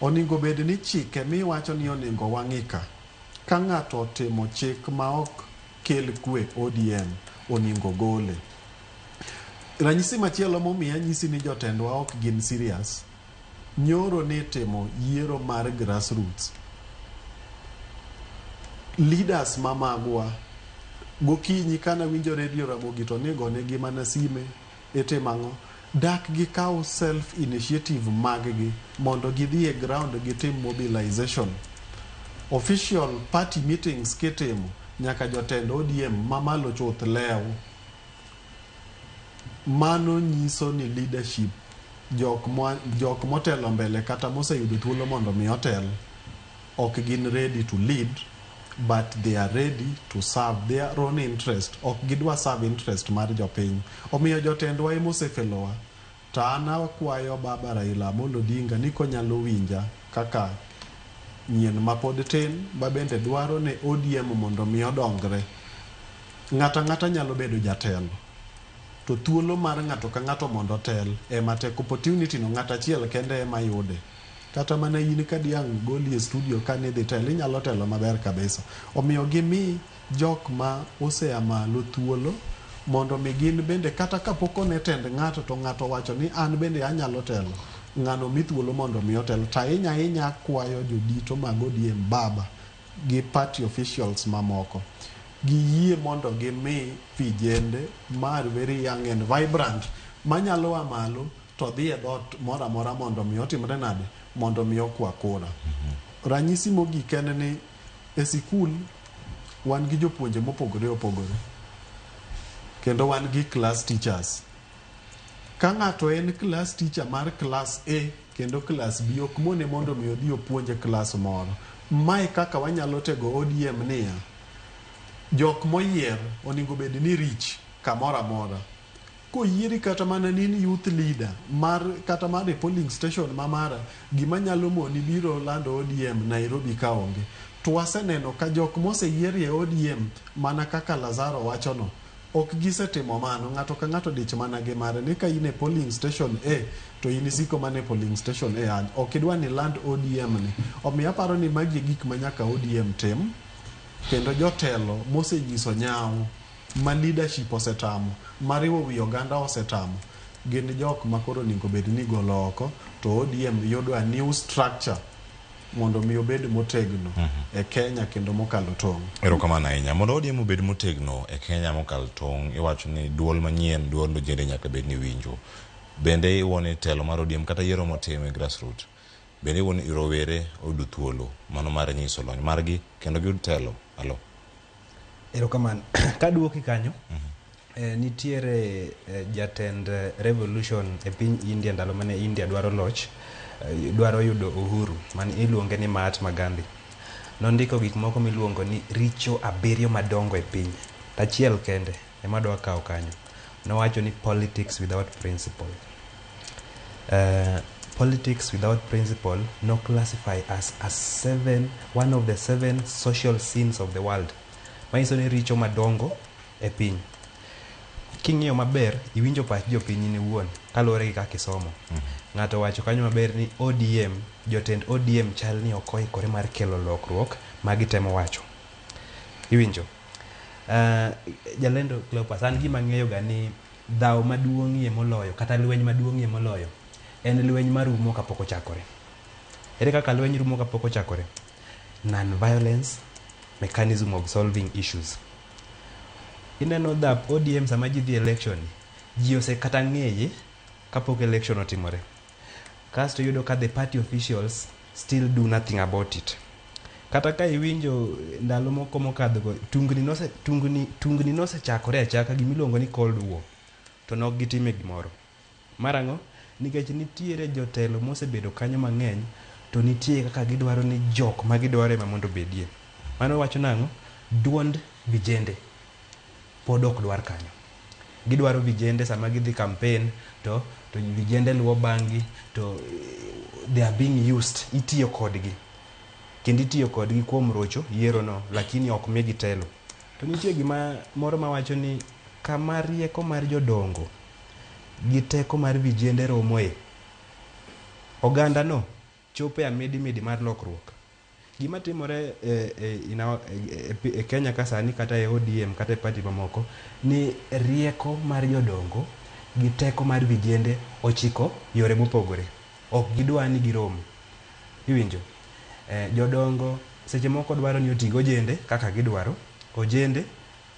Oningo bed ni chike mi wacho ni oningo wang'ika. Ka ng'ato timo chik ma ok kel kwe ODM, oningo gole. Ranyisi machielo momiya nyisi ni jotendwa ok gin serious. Nyoro ni timo yiero mar grassroots. Leaders mamagwa gokinyi kana winjo radio Ramogi to nego ne gima na sime etemang'o dak gi kaw self initiative maggi mondo gidhi e ground gitim mobilization. Official party meetings kitimo nyaka jotend ODM mamalo chuth lew. Mano nyiso ni leadership jok motelo mbele kata moseyudo thuolo mondo mi otel ok gin ready to lead, but they are ready to serve their own interest. Ok gidwa serve interest mar jopiny. Omiyo jotendwa emosefelowa. Ta ana kwayo Baba Raila Amolo Odinga ni konyalo winja kaka nyien mapod tin babende dwaro ne ODM mondo mi odongre. Ng'ata nyalo bedo jatelo. To thuolo mar ng'ato ka ng'ato mondo tel ema tek opportunity no ng'ata achiel kende ema yude. Kata mana in ka diang' goli e studio ka ne dhi telo inyalo telo maber kabisa. Omiyo gimi jok ma osea malo thuolo mondo mi gin bende kata kapoko ne tend ng'ato to ng'ato wacho ni an bende anyalo telo. Ng'ano mi thuolo mondo mi otel. Ta inya kwayo jodito mag ODM Baba gi party officials mamoko. Giyie mondo gimi vijende mar very young and vibrant manyalo amalo to dhi e dot mora mondo mi otimre nade mondo mi okwa kura. Ranyisi mogik en ni e sikul wan gi jopuonje mopogore kendo wan gi class teachers. Ka ng'ato en class teacher mar class A kendo class B ok mone mondo mi odhi opuonje class moro. Mae kaka wanyalo tego ODM niya jok moyier oningo bed ni rich kamora mora. Koyieri kata mana ni youth leader mar kata mar polling station mamara gima nyalo moni biro lando ODM Nairobi kaonge. To waseneno ka jok moseyieri e ODM mana kaka Lazaro wachono ok gisetimo mano. Ng'ato ka ng'ato dich mana gi mare ni ka in e polling station A to in siko mana polling station A ok idwa ni land ODM ni. Omiyo aparo ni magi gik manyaka ODM tim. Kendo jotelo mosenyiso nyawo ma leadership osetamo, mariwo wi oganda osetamo. gin jok makoro onego bed ni golo oko, to ODM yudo a new structure mondo mi obed motegno e Kenya kendo mokalo tong'. Erokamano ahinya. Mondo ODM obed motegno e Kenya mokalo tong', iwacho ni duol manyien, duol ojende nyaka bed ni winjo. Bende iwoni telo mar ODM kata yiero motim e grassroots, bende iwoni rowere oyudo thuolo mano mar nyiso lony margi kendo giyud telo. Alo. Erokamano. Kaduoki kanyo, nitiere jatend revolution e piny India ndalo mane India dwaro loch, dwaro yudo uhuru, man iluonge ni Mahatma Gandhi. Nondiko gik moko miluongo ni richo 7 madongo e piny. Achiel kende ema dwa kawo kanyo. Nowacho ni politics without principle. Politics without principle no classify as one of the 7 social sins of the world. Manyiso ni richo madongo e piny. King'iyo maber, iwinjo pach jopiny ni wuon kaluwore gi kaka isomo. Ng'ato wacho kanyo maber ni ODM, jotend ODM chal ni ok oikore mar kelo lokruok ma gitemo wacho. Iwinjo? Jalendo Cleopas, an gima ng'eyo ga ni dhaw maduong'ie moloyo kata lweny maduong'ie moloyo en lweny marumo kapok ochakore. Ere kaka lweny rumo kapok ochakore? Non-violence mechanism of solving issues. Ineno dhap ODM sama ji dhi election, ji ose kata ng'eye kapok election otimore. Kasto yudo ka the party officials still do nothing about it. Kata ka iwinjo ndalo moko mokadho, tungni nosechakore achaka gimiluongo ni Cold War, to nok gitime gimoro. Marang'o? Nikech nitiere jotelo mosebedo kanyo mang'eny, to nitie kaka gidwaro ni jok ma gidwaro ema mondo bedie. Mano wacho nang'o? Duond vijende pod ok dwar kanyo. Gidwaro vijende sama gidhi campaign, to vijende luwo bangi, to they are being used, itiyo kodgi. Kendo itiyo kodgi kuom rocho yiero no, lakini ok migi telo. To nitie gima moro mawacho ni kama rieko mar jodongo gi teko mar vijende romoe, oganda no chope a midi mar lokruok. Gima timore e Kenya ka sani kata e ODM kata e party mamoko ni rieko mar jodongo gi teko mar vijende ochiko yore mopogore. Ok gidwa ni girom. Iwinjo? Jodongo seche moko dwaro ni oti gojende kaka gidwaro. Ojende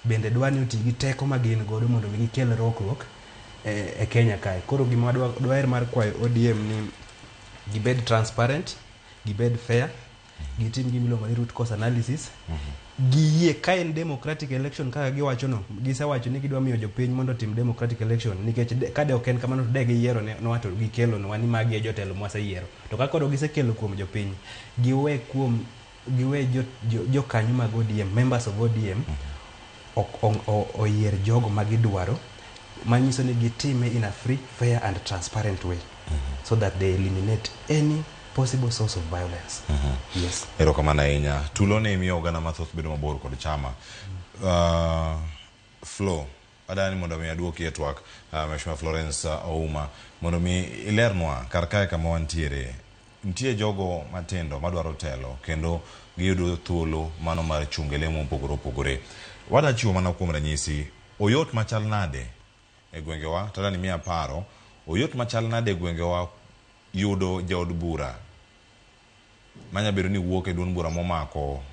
bende dwa ni oti gi teko ma gin godo mondo gikel rokruok e Kenya kae. Koro gima dwaer mar kwayo ODM ni gibed transparent, gibed fair, gitim gimiluongo ni root cause analysis, giyie ka en democratic election kaka giwacho no, gisewacho ni gidwa miyo jopiny mondo tim democratic election, nikech kade ok en kamano to de giyiero ne wato gikelo no wani magi e jotelo mwaseyiero. To kaka koro gisekelo kuom jopiny, giwe jokanyo mag ODM, members of ODM, oyier jogo magidwaro, manyiso ni gitime in a free, fair and transparent way, so that they eliminate any possible source of violence. Yes. Erokamano ahinya. Tulo ne miyo oganda mathoth bedo mabor kod chama. Flo, adani mondo mi aduoki e twak Mheshimiwa Florence Ouma, mondo mi ilernwa kar kae kama wantiere. Nitie jogo matindo madwaro telo kendo giyudo thuolo mano mar chungele mopogore opogore. Wadachiwo mana kuom ranyisi, oyot machal nade e gwengewa, tada ni miya paro, oyot machal nade e gwengewa yudo jaod bura manya bedo ni wuok e duond bura momako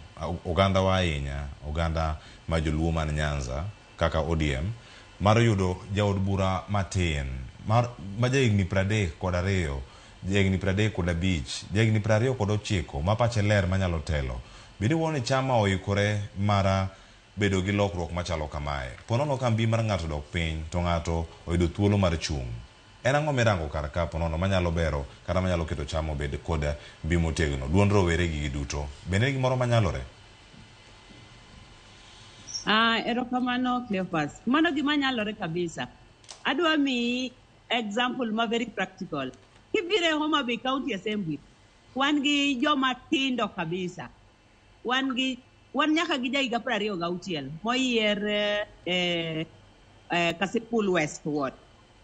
oganda wa ahinya, oganda ma joluo man Nyanza kaka ODM, mar yudo jaod bura matin ma jahigni 32, jahigni 35, jahigni 29 ma pache ler manyalo telo. Bidi wone chama oikore mara bedo gi lokruok machalo kamae. Ponono ka mbi mar ng'ato dok piny to ng'ato oyudo thuolo mar chung'. En ang'o mirango kar ka ponono manyalo bero kata manyalo keto chamo bed kod mbi motegno, duond rowere gi duto. Bende gimoro manyalore? Erokamano Cleopas. Mano gima nyalore kabisa. Adwa mi example ma very practical. Kibire Homa Bay County Assembly, wan gi joma tindo kabisa. Wan nyaka gi jaiga 26 moyier Kasipul West Ward.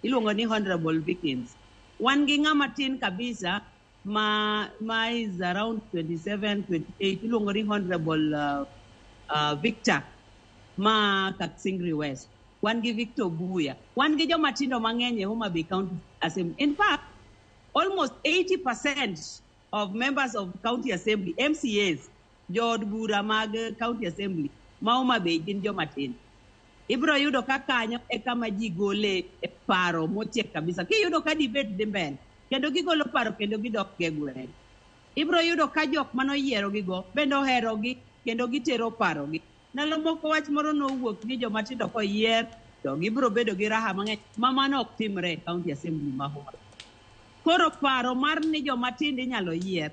Iluongo ni Honorable Vickins. Wan gi ng'ama tin kabisa ma is around 27, 28. Iluongo ni Honorable Victor ma Kaksingri West. wan gi Victor Buya, wan gi joma tindo mang'eny e Homa Bay County Assembly. In fact, almost 80% of members of County Assembly, MCAs, Jod Bura mag County Assembly, ma Homa Bay gin joma tindo. Ibro yudo ka kanyo e kama ji gole e paro motiek kabisa. Kiyudo ka debate dhi mbele, kendo gigolo paro kendo gidok ge gweng. Ibro yudo ka jok manoyiero gigo bende ohero gi kendo gitero paro gi. Nalo moko wach moro nowuok ni joma tindo koyier to gibro bedo gi raha mang'eny ma mano ok timre e County Assembly ma Homa Bay. Koro paro mar ni joma tindo inyalo yier,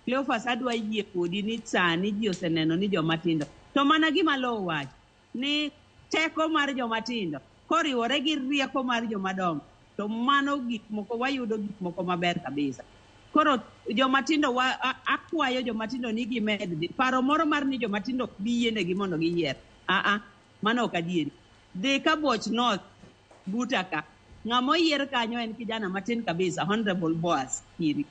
Cleophas adwa yie kodi ni sani ji oseneno ni joma tindo to mana gima lowo wacho ni teko mar joma tindo koriwore gi rieko mar joma dongo to mano gik moko wayudo gik moko maber kabisa. Koro joma tindo akwayo joma tindo ni gimed paro moro mar ni joma tindo ok bi yienegi mondo giyier. Mano ok adieri. Dhi Kabuoch North buta ka, ng'ama oyier kanyo en kijana matin kabisa, Honorable Boaz Kiri.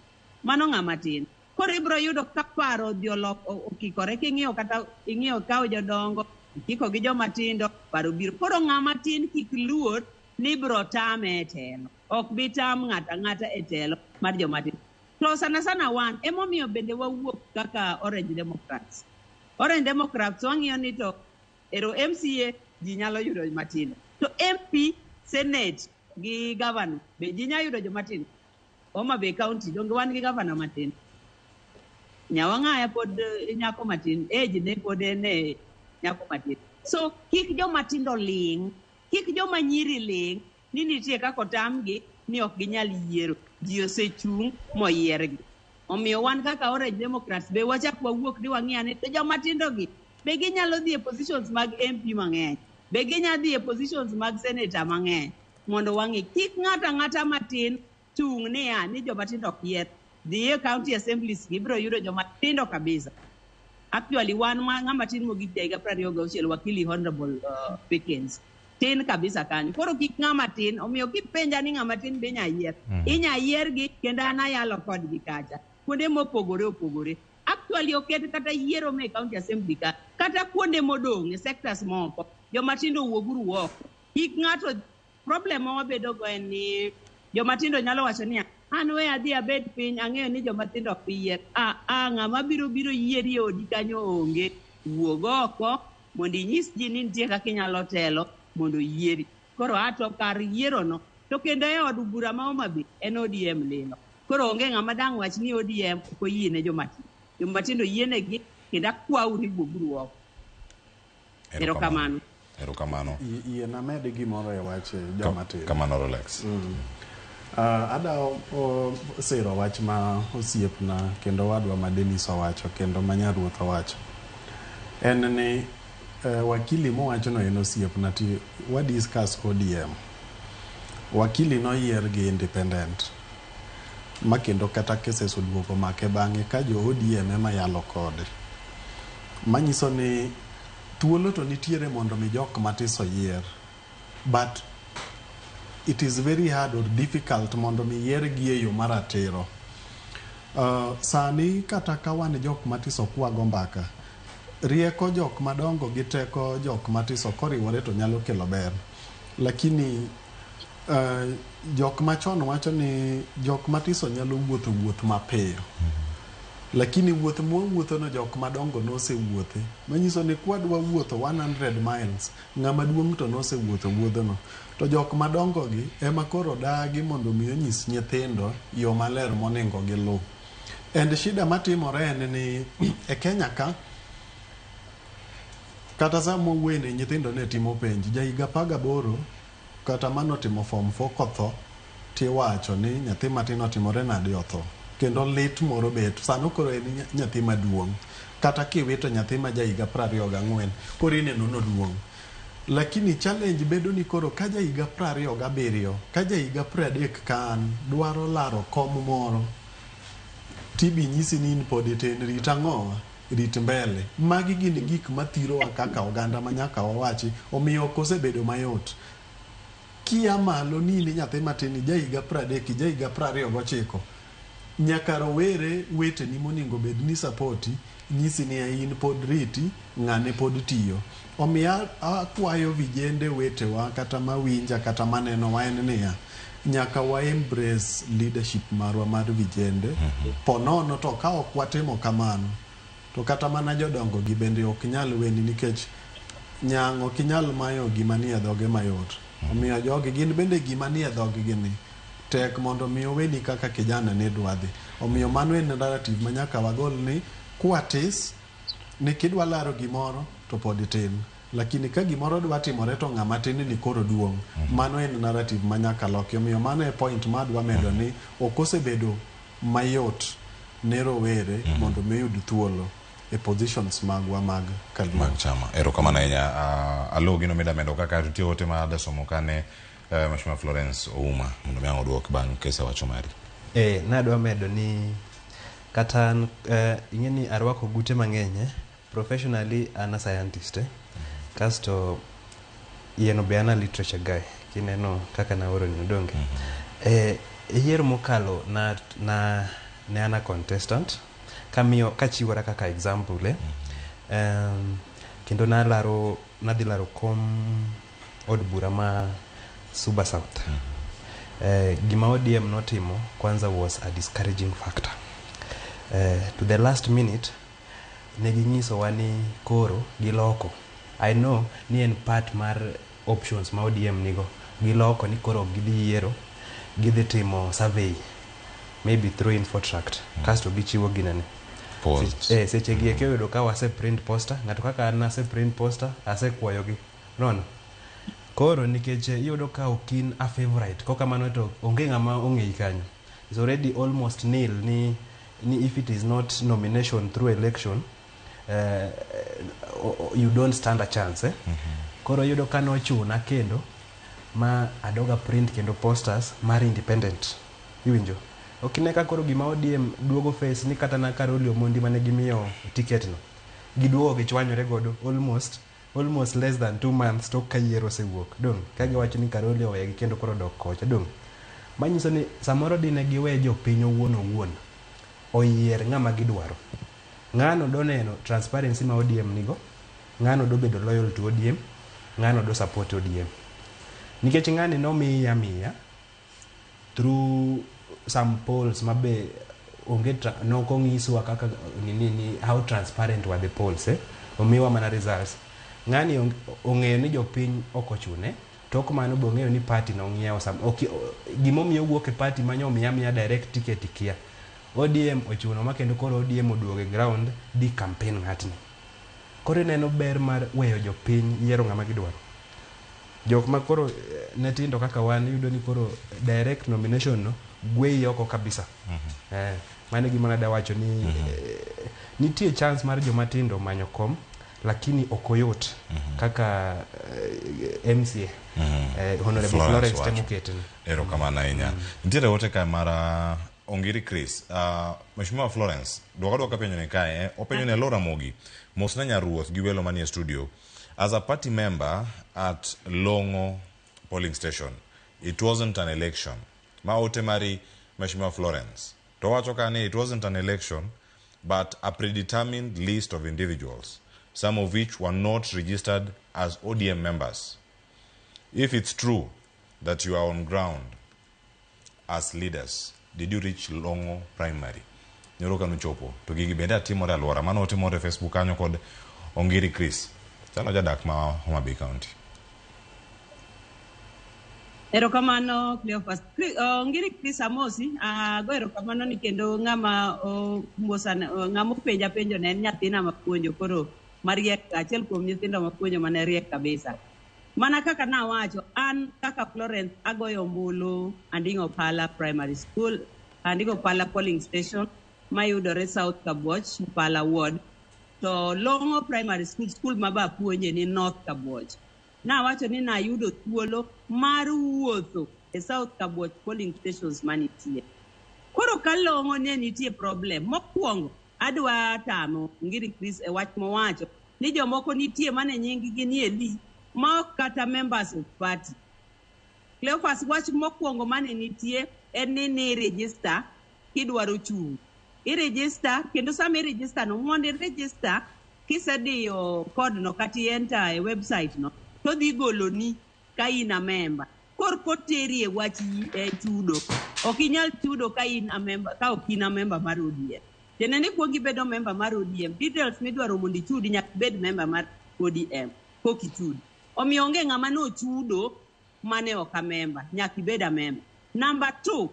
Mano ng'ama tin. Koro ibro yudo ka paro diolok okikore king'iyo kata ing'iyo kawo jodongo kiko gi joma tindo paro biro. Koro ng'ama tin kik luor ni bro tame e telo. Ok bi tam ng'ata e telo mar joma tindo. To sana wan emomiyo bende wawuok kaka Orange Democrats. Orange Democrats wang'iyo ni to ero MCA ji nyalo yudo joma tindo. To MP, Senate gi governor be ji nyalo yudo joma tindo. Homa Bay County donge wan gi governor matin. Nyawang'aya pod nyako matin, age ne pod ne nyako matin. So kik joma tindo ling, kik joma nyiri ling, ni nitie kaka otamgi ni ok ginyal yiero. Ji osechung' moyiergi. Omiyo wan kaka Orange Democrats be wachak wawuok ni wang'iya ni joma tindo gi be ginyalo dhi e positions mag MP mang'eny. Be ginyalo dhi e positions mag senator mang'eny. Mondo wang'i kik ng'ata matin tung' niya ni joma tindo ok yier. Dhi e county assemblies gibro yudo joma tindo kabisa. Actually wan ng'ama tin mogik higa 26 wakili Honorable Pickens. Tin kabisa kanyo. Koro kik ng'ama tin, omiyo kipenja ni ng'ama tin be nyayier. Inyayier gi kendo anayalo kodgi kacha. Kuonde mopogore. Actually oket kata yiero me county assembly ka. Kata kuonde modong' e sectors moko. Joma tindo wuoguru oko. Kik ng'ato problem ma wabedo go en ni joma tindo nyalo wacho ni an we adhi abed piny ang'eyo ni joma tindo ok yier. Ng'ama biro yieri e odi kanyo onge. Wuog oko mondo inyis ji ni nitie kaka inyalo telo mondo yieri. Koro ato kar yiero no to kendo e od bura ma Homa Bay en ODM lilo. Koro onge ng'ama dang' wach ni ODM ok oyiene joma tindo. Joma tindo yienegi kendo akwawri wuoguru oko. Erokamano. Yiena med gimoro e wach joma tindo. Kamano Rolex. Ada siro wach ma osiepna kendo wadwa ma Dennis owacho kendo ma Nyaruoth owacho. En ni wakili mowacho no en osiepna ti wa discuss ODM. Wakili no yier gi independent. Ma kendo kata cases oduoko make bang'e ka jo ODM ema yalo kode. Manyiso ni thuolo to nitiere mondo mi jok matiso yier. But it is very hard or difficult mondo mi yier gi e yo maratiro. Sani kata ka wan jok matiso kwago mbaka, rieko jok madongo gi teko jok matiso koriwore to nyalo kelo ber. Lakini jok machon wacho ni jok matiso nyalo wuotho mapiyo. Lakini wuoth mwuotho no jok madongo nosewuothe. Manyiso ni kwadwa wuotho 100 miles, ng'ama duong' to nosewuotho wuodhono. To jok madongo gi ema koro dagi mondo mi onyis nyithindo yo maler monego giluw. And shida matimore en ni e Kenya ka kata samo wene nyithindo ne timo penj jahiga 18 kata mano timo form 4 kotho tiwacho ni nyathi matin otimore nade otho. Kendo lit moro bet sano koro en nyathi maduong' kata kiwito nyathi ma jahiga 24 koro ineno noduong'. Lakini challenge bedo ni koro ka jahiga 27 ka jahiga 30 kan dwaro laro kom moro tibi nyisi ni in pod itin rit ang'owa rit mbele. Magi gin gik mathirowa kaka oganda manyaka wawachi omiyo kosebedo mayot. Kia malo ni nyathi matin jahiga 30 jahiga 29 nyaka rowere weteni moningo bed ni sapoti nyisi ni in pod riti ng'ane pod tiyo. Omiyo akwayo vijende wetewa kata mawinja kata maneno wa en niya, nyaka wa embrace leadership marwa mar vijende. Ponono to ka ok watimo kamano to kata mana jodongo gi bende ok nyal weni, nikech nyang' ok nyal mayo gima nie dhoge mayot. Omiyo jogi gin bende gima nie dhoge gini tek mondo mi weni kaka kijana ne dwadhi. Omiyo mano en narrative ma nyaka wagol ni kwatis ni kidwa laro gimoro to pod tin, lakini ka gimoro dwa timore to ng'ama tin ni koro duong'. Mano en narrative ma nyaka loki. Omiyo mano e point ma dwa medo ni ok osebedo mayot ne rowere mondo miyud thuolo e positions magwa mag chama. Erokamano ahinya. Alo gino medo kaka tutiyo ote ma dasomo kane Mheshimiwa Florence Ouma mondo miang' oduok bang' kesa wacho mari. Nadwa medo ni kata ing'e ni arwako gute mang'eny. Professionally an a scientist. Kasto yeno be an a literature guy. Kineno kaka naoro ni donge. Yiero mokalo ne an a contestant. Kachiwora kaka example. Kendo nadhi laro kom od bura ma Suba South. Gima ODM notimo kwanza was a discouraging factor. To the last minute neginyiso wani koro giloko. I know ni en part mar options ma ODM nigo. Giloko ni koro gidhi yiero, gidhi timo survey, maybe through info tract. Kasto gichiwo ginene. Seche gi eke yudo ka wase print poster, ng'ato kaka an ase print poster, ase kwayo gi. Nono. Koro nikech yudo ka okin a favorite, koka mano to onge ng'ama ong'ei kanyo. It's already almost nil ni if it is not nomination through election, you don't stand a chance. Koro yudo ka nochuna kendo ma adoga print kendo posters mar independent. Iwinjo? Okineka koro gima ODM duogo face ni kata na Karoli Omondi mane gimiyo ticket no. Giduogo gichwanyore godo almost less than 2 months to ka yiero sewuok. Dong kage wacho ni Karoli owegi kendo koro dok kocha. Dong manyiso ni samoro dine giwe jopiny owuon oyier ng'ama gidwaro. Ng'ano doneno transparency ma ODM nigo, ng'ano do bedo loyal to ODM, ng'ano do support ODM. Nikech ng'ani nomiya through some polls mabe nokong'iswa kaka how transparent were the polls. Omiwa mana results. Ng'ani ong'eyo ni jopiny okochune, tok mano be ong'eyo ni party no ng'iewo gimomiyo wuok e party manyo miya direct ticket kia. ODM ochuno ma kendo koro ODM oduoge ground di campaign ng'atni. Koro neno ber mar weyo jopiny yiero ng'ama gidwaro. Jok ma koro netindo kaka wan yudo ni koro direct nomination no gwei oko kabisa. Mane gima nada wacho ni nitie chance mar joma tindo manyo kom, lakini okoyot kaka MCA Honorable Florence Temukete. Erokamano ahinya. Nitiere ote ka mara Ongiri Chris. Mheshimiwa Florence, dwaka penjo ne kae, openjo ne Laura Mogi, mosna nyaruoth gi welo manie studio. As a party member at Longo polling station, it wasn't an election. Ma ote mari Mheshimiwa Florence. To wacho kani it wasn't an election, but a predetermined list of individuals, some of which were not registered as ODM members. If it's true that you are on ground as leaders, did you reach Longo primary? Nyoro kanu chopo. To gigi bende atimore alwora. Mano otimore Facebook kanyo kod Ongiri Chris. Chalo jadak ma Homa Bay County. Erokamano Cleophas. Ongiri Chris Amosi, go erokamano ni kendo ng'ama ng'ama penjo ne en nyathina mapuonjo koro mariek achiel kuom nyithindo mapuonjo mane riek kabisa. Mana kaka nawacho, an kaka Florence agoyo ombulu Anding'o Pala Primary School, Anding'o Pala Polling Station, mayudore South Kabuoch, Pala Ward. To Longo Primary School maba puonje ni North Kabuoch. Nawacho ni nayudo thuolo mar wuotho e South Kabuoch polling stations manitie. Koro ka Longo ne nitie problem, mokwongo adwa tamo Ngiri Chris e wach mowacho ni jomoko nitie mane nying gi ni eli ma kata members of party. Cleophas wach mokwongo mane nitie en ni register kidwaro chung. i-register, kendo sama i-register no, mondo i-register, kisediyo code no kati enter e website no, to dhi goloni ka in a member. Koteri e wach chudo. Ok inyal chudo ka in a member, ka ok in a member mar ODM. Tene ni kuongi bedo member mar ODM, details midwaro mondo ichudi nyaka bed member mar ODM. Kok ichudi. Omiyo onge ng'ama no chudo mane ok a member, nyaka ibed a member. Number 2,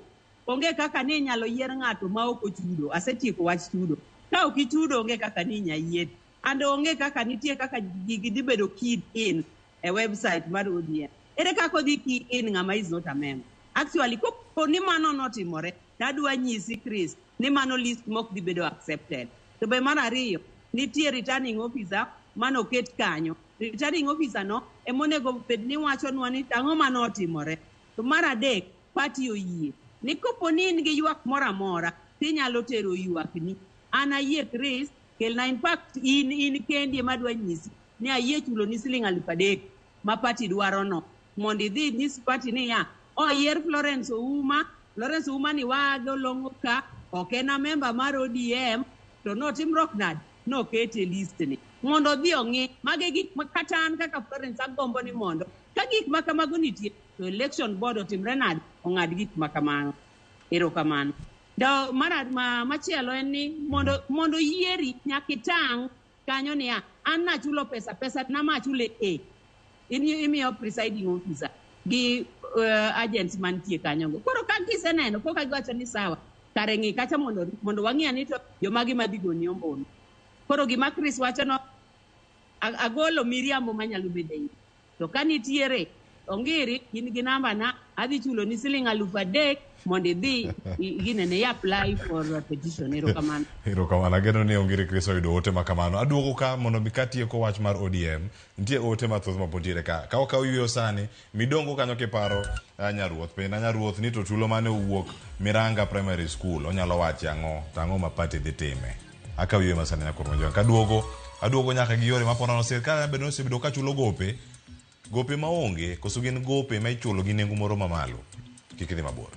onge kaka ni inyalo yier ng'ato ma ok ochudo. Asetieko wach chudo. Ka ok ichudo onge kaka ni inya yier. And onge kaka nitie kaka gigi dhi bedo keyed in e website mar ODM. Ere kako dhi key in ng'ama is not a member. Actually, ko ni mano notimore, tadwa nyisi Chris, ni mano list mok dhi bedo accepted. To be mar ariyo, nitie returning officer mano ket kanyo. Returning officer no, emonego bed ni wacho nwa ni tang'o mano otimore. To mar adek, party oyie. Ni kopo ni in gi ywak mora mora, tinyalo tero ywak ni. An ayie Chris, kelna in fact in kendi madwa nyisi, ni ayie chulo ni $3,000 ma party dwaro no. Mondi dhi nyisi party ni ya, yier Florence Ouma ni wago longo ka, ok en a member mar ODM, to no timrok nadi, no kete list ni. Mondo dhi ong'i, mage gik kata an kaka Florence agombo ni mondo, ka gik makamago nitie, to election board otimre nadi, ong'ad gik makamano. Erokamano. Da machielo en ni mondo yieri nyakitang' kanyo ni ya, an nachulo pesa na machule imiyo presiding officer gi agents mantie kanyo. Koro ka giseneno koka giwacho ni sawa, kare ng'i kacha mondo wang'i ani to jomagi madhi goni ombulu. Koro gima Chris wacho no, agolo miriambo manyalo bedo. To ka nitiere ongiri in gi namba na, adhi chulo ni $3,000 mondo idhi ginene apply for a petition. Erokamano. Erokamano. Ageno ni ongiri Chris oyudo ote makamano. Aduogo ka mondo mikatie ko wach mar ODM. Nitie ote mathoth mapotire ka. Ka okaw yuyo sani, midongo kanyo kiparo Nyaruoth. Penda Nyaruoth ni to tulo mane owuok Miranga Primary School. Onyalo wache ang'o ma party dhi time. Akaw yuyo masani nyakormonjo. Aduogo nyaka gi yore maponono sirkal bedo osebedo ka chulo gope maonge, koso gin gope ma ichulo gi nengo moro mamalo. Kik idhi mabor.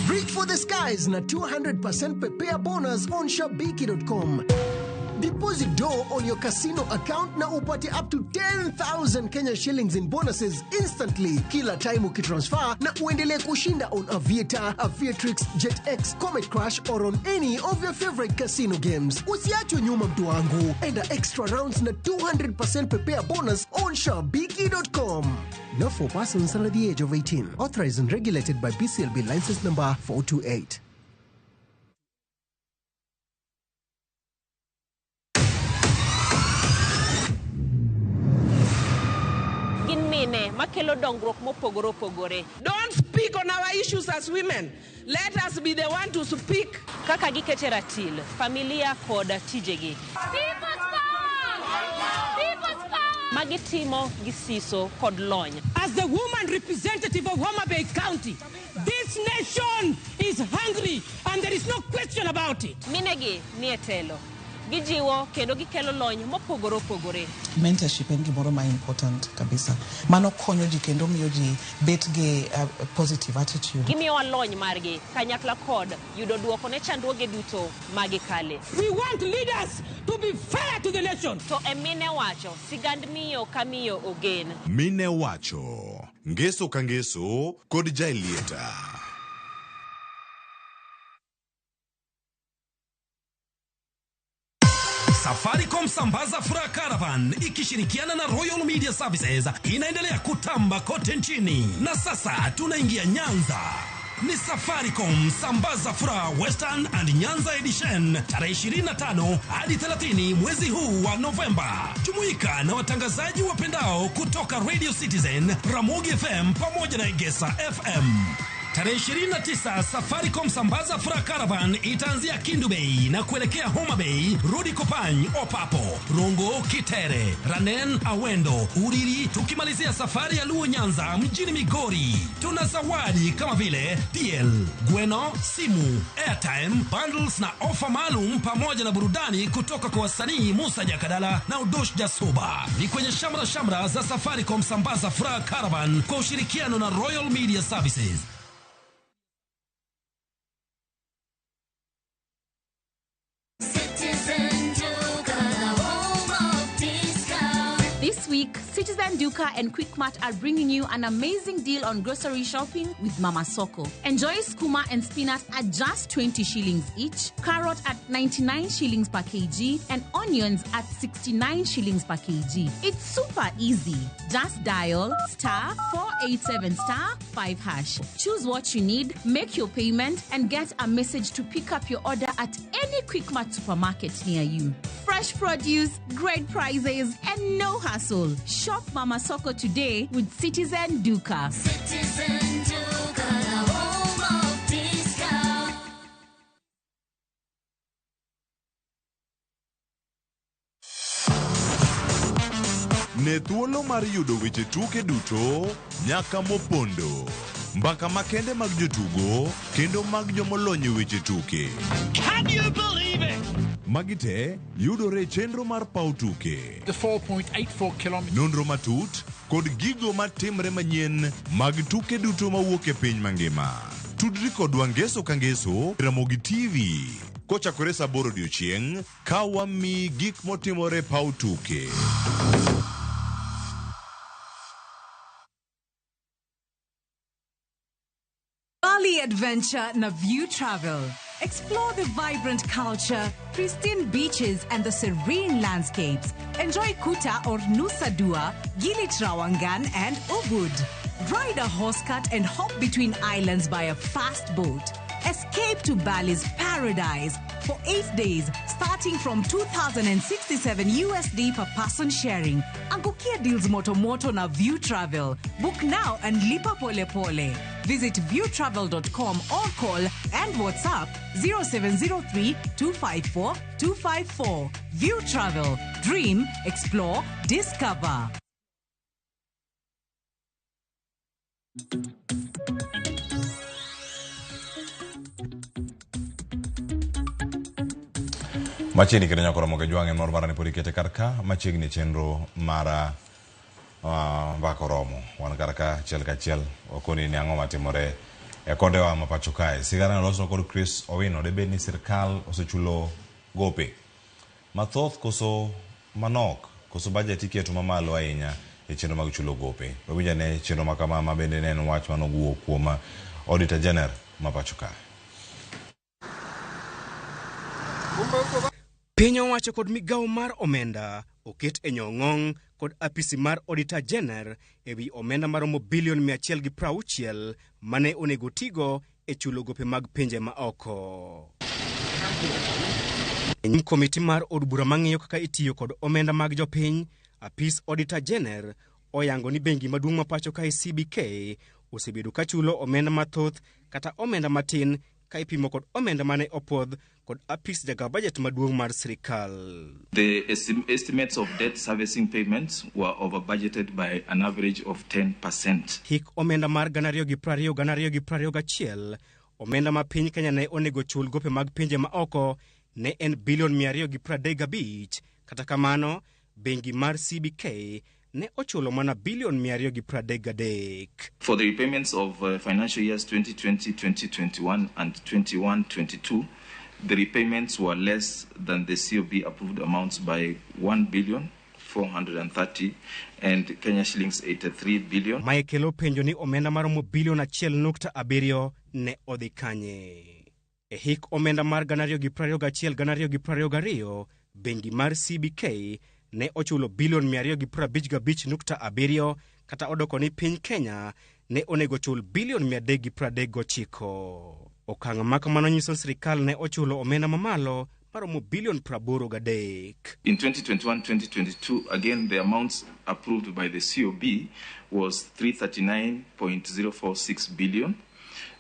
Reach for the skies na 200% prepare bonus on shabiki.com. Deposit dough on your casino account na upate up to 10,000 Kenya shillings in bonuses instantly kila time ukitransfer, na uendelee kushinda on Aviator, Aviatrix, JetX, Comet Crash or on any of your favorite casino games. Usiachwe nyuma mtu wangu. Enda extra rounds na 200% prepare bonus on shabiki.com. Not for persons under the age of 18. Authorized and regulated by BCLB license number 428. Makelo dongruok mopogore opogore. Don't speak on our issues as women. Let us be the one to speak. Kaka gikete ratil, familia kod tijegi. Magitimo gisiso kod lony. As the woman representative of Homa Bay County, this nation is hungry and there is no question about it. Minegi nietelo. Gijiwo kendo gikelo lony mopogore opogore. Mentorship en gimoro ma important kabisa. Mano konyo ji kendo miyo ji bet gi positive attitude. Gimiyo lony margi kanyakla kod yudo duoko ne chandruoge duto magikale. We want leaders to be fair to the nation. To emine wacho sigand miyo kamiyo ogen. Mine wacho ngeso ka ngeso kod jailieta. Safaricom Sambaza Furaha Caravan ikishirikiana na Royal Media Services inaendelea kutamba kote nchini. Na sasa tunaingia Nyanza. Ni Safaricom Sambaza Furaha Western and Nyanza Edition tarehe 25 hadi 30 mwezi huu wa Novemba. Jumuika na watangazaji wapendao kutoka Radio Citizen, Ramogi FM pamoja na Egesa FM. Tarehe 29 Safaricom Sambaza Furaha Caravan itaanzia Kindu Bay na kuelekea Homa Bay, Rudi Kopany, Opapo, Rongo, Kitere, Ranen, Awendo, Uriri, tukimalizia safari ya Luo Nyanza mjini Migori. Tuna zawadi kama vile DL, Gweno, simu, airtime, bundles na ofa maalum pamoja na burudani kutoka kwa wasanii Musa Jakadala na Udosh Jasuba. Ni kwenye shamra za Safaricom Sambaza Furaha Caravan kwa ushirikiano na Royal Media Services. This week, Citizen Duka and Quickmart are bringing you an amazing deal on grocery shopping with Mama Soko. Enjoy skuma and spinach at just 20 shillings each, carrot at 99 shillings per kg, and onions at 69 shillings per kg. It's super easy. Just dial *487*5#. Choose what you need, make your payment, and get a message to pick up your order at any Quickmart supermarket near you. Fresh produce, great prices, and no hassle. Shop Mama Soko today with Citizen Duka. Citizen Duka, the home of discount. Ne thuolo mar yudo weche tuke duto nyaka mopondo. Mbaka makende mag jotugo kendo mag jomolony weche tuke. Can you believe it? Magite yudore chenro mar pau tuke. The 4.84 kilometers. Nonro matut kod gigo matimre manyien mag tuke duto mawuok e piny mangima. Tudri kodwa ngeso ka ngeso Ramogi TV. Kochakore saa 8 odiechieng' ka wami gik motimore pau tuke. Bali Adventure na View Travel. Explore the vibrant culture, pristine beaches, and the serene landscapes. Enjoy Kuta or Nusa Dua, Gili Trawangan, and Ubud. Ride a horse cart and hop between islands by a fast boat. Escape to Bali's paradise for 8 days, starting from $2,067 USD per person sharing. Angukia deals moto na View Travel. Book now and lipa pole pole. Visit viewtravel.com or call and WhatsApp 0703 254 254. View Travel. Dream, explore, discover. Machiegni kendo nyako Ramogi Jwang'e mor mara ni pod ikete karka machiegni chenro mara mbako romo wan karka chiel ka chiel wakoni ni ang'o matimore e kondewa ma pacho kae. Sigara noloso kod Chris Owino debed ni sirkal osechulo gope mathoth koso manok koso budget iketo mamalo ahinya e chenro mag chulo gope. Owinja ne chenro makama ma bende ne en wach manowuok kuom Auditor General ma pacho kae. Piny owacho kod migawo mar omenda oket e nyong'ong kod apisi mar Auditor General ewi omenda maromo bilion 160 mane onego tigo e chulo gope mag pinje ma oko. Komiti mar od bura mang'iyo kaka itiyo kod omenda mag jopiny, apis Auditor General oyango ni bengi maduong' ma pacho kae CBK osebedo ka chulo omenda mathoth kata omenda matin ka ipimo kod omenda mane opodh kod apis jaga budget maduong' mar sirikal. The estimates of debt servicing payments were over budgeted by an average of 10%. Hik omenda mar 2020-2021, omenda ma piny Kenya ne onego chul gope mag pinje ma oko ne en bilion 235, kata kamano bengi mar CBK ne ochulo mana bilion 233. For the repayments of financial years 2020-2021 and 21-22, the repayments were less than the COB approved amounts by 1,430 and Kenya shillings 83 billion. Maekelo penjo ni omenda maromo bilion 1.7 ne odhi kanye. E hik omenda mar 2021-2022, bengi mar CBK ne ochulo bilion 255.7, kata odoko ni piny Kenya ne onego chul bilion 339. Okang' makamano nyiso sirikal ne ochulo omenda mamalo maromo bilion 83. In 2021-2022, again the amounts approved by the COB was 339.046 billion.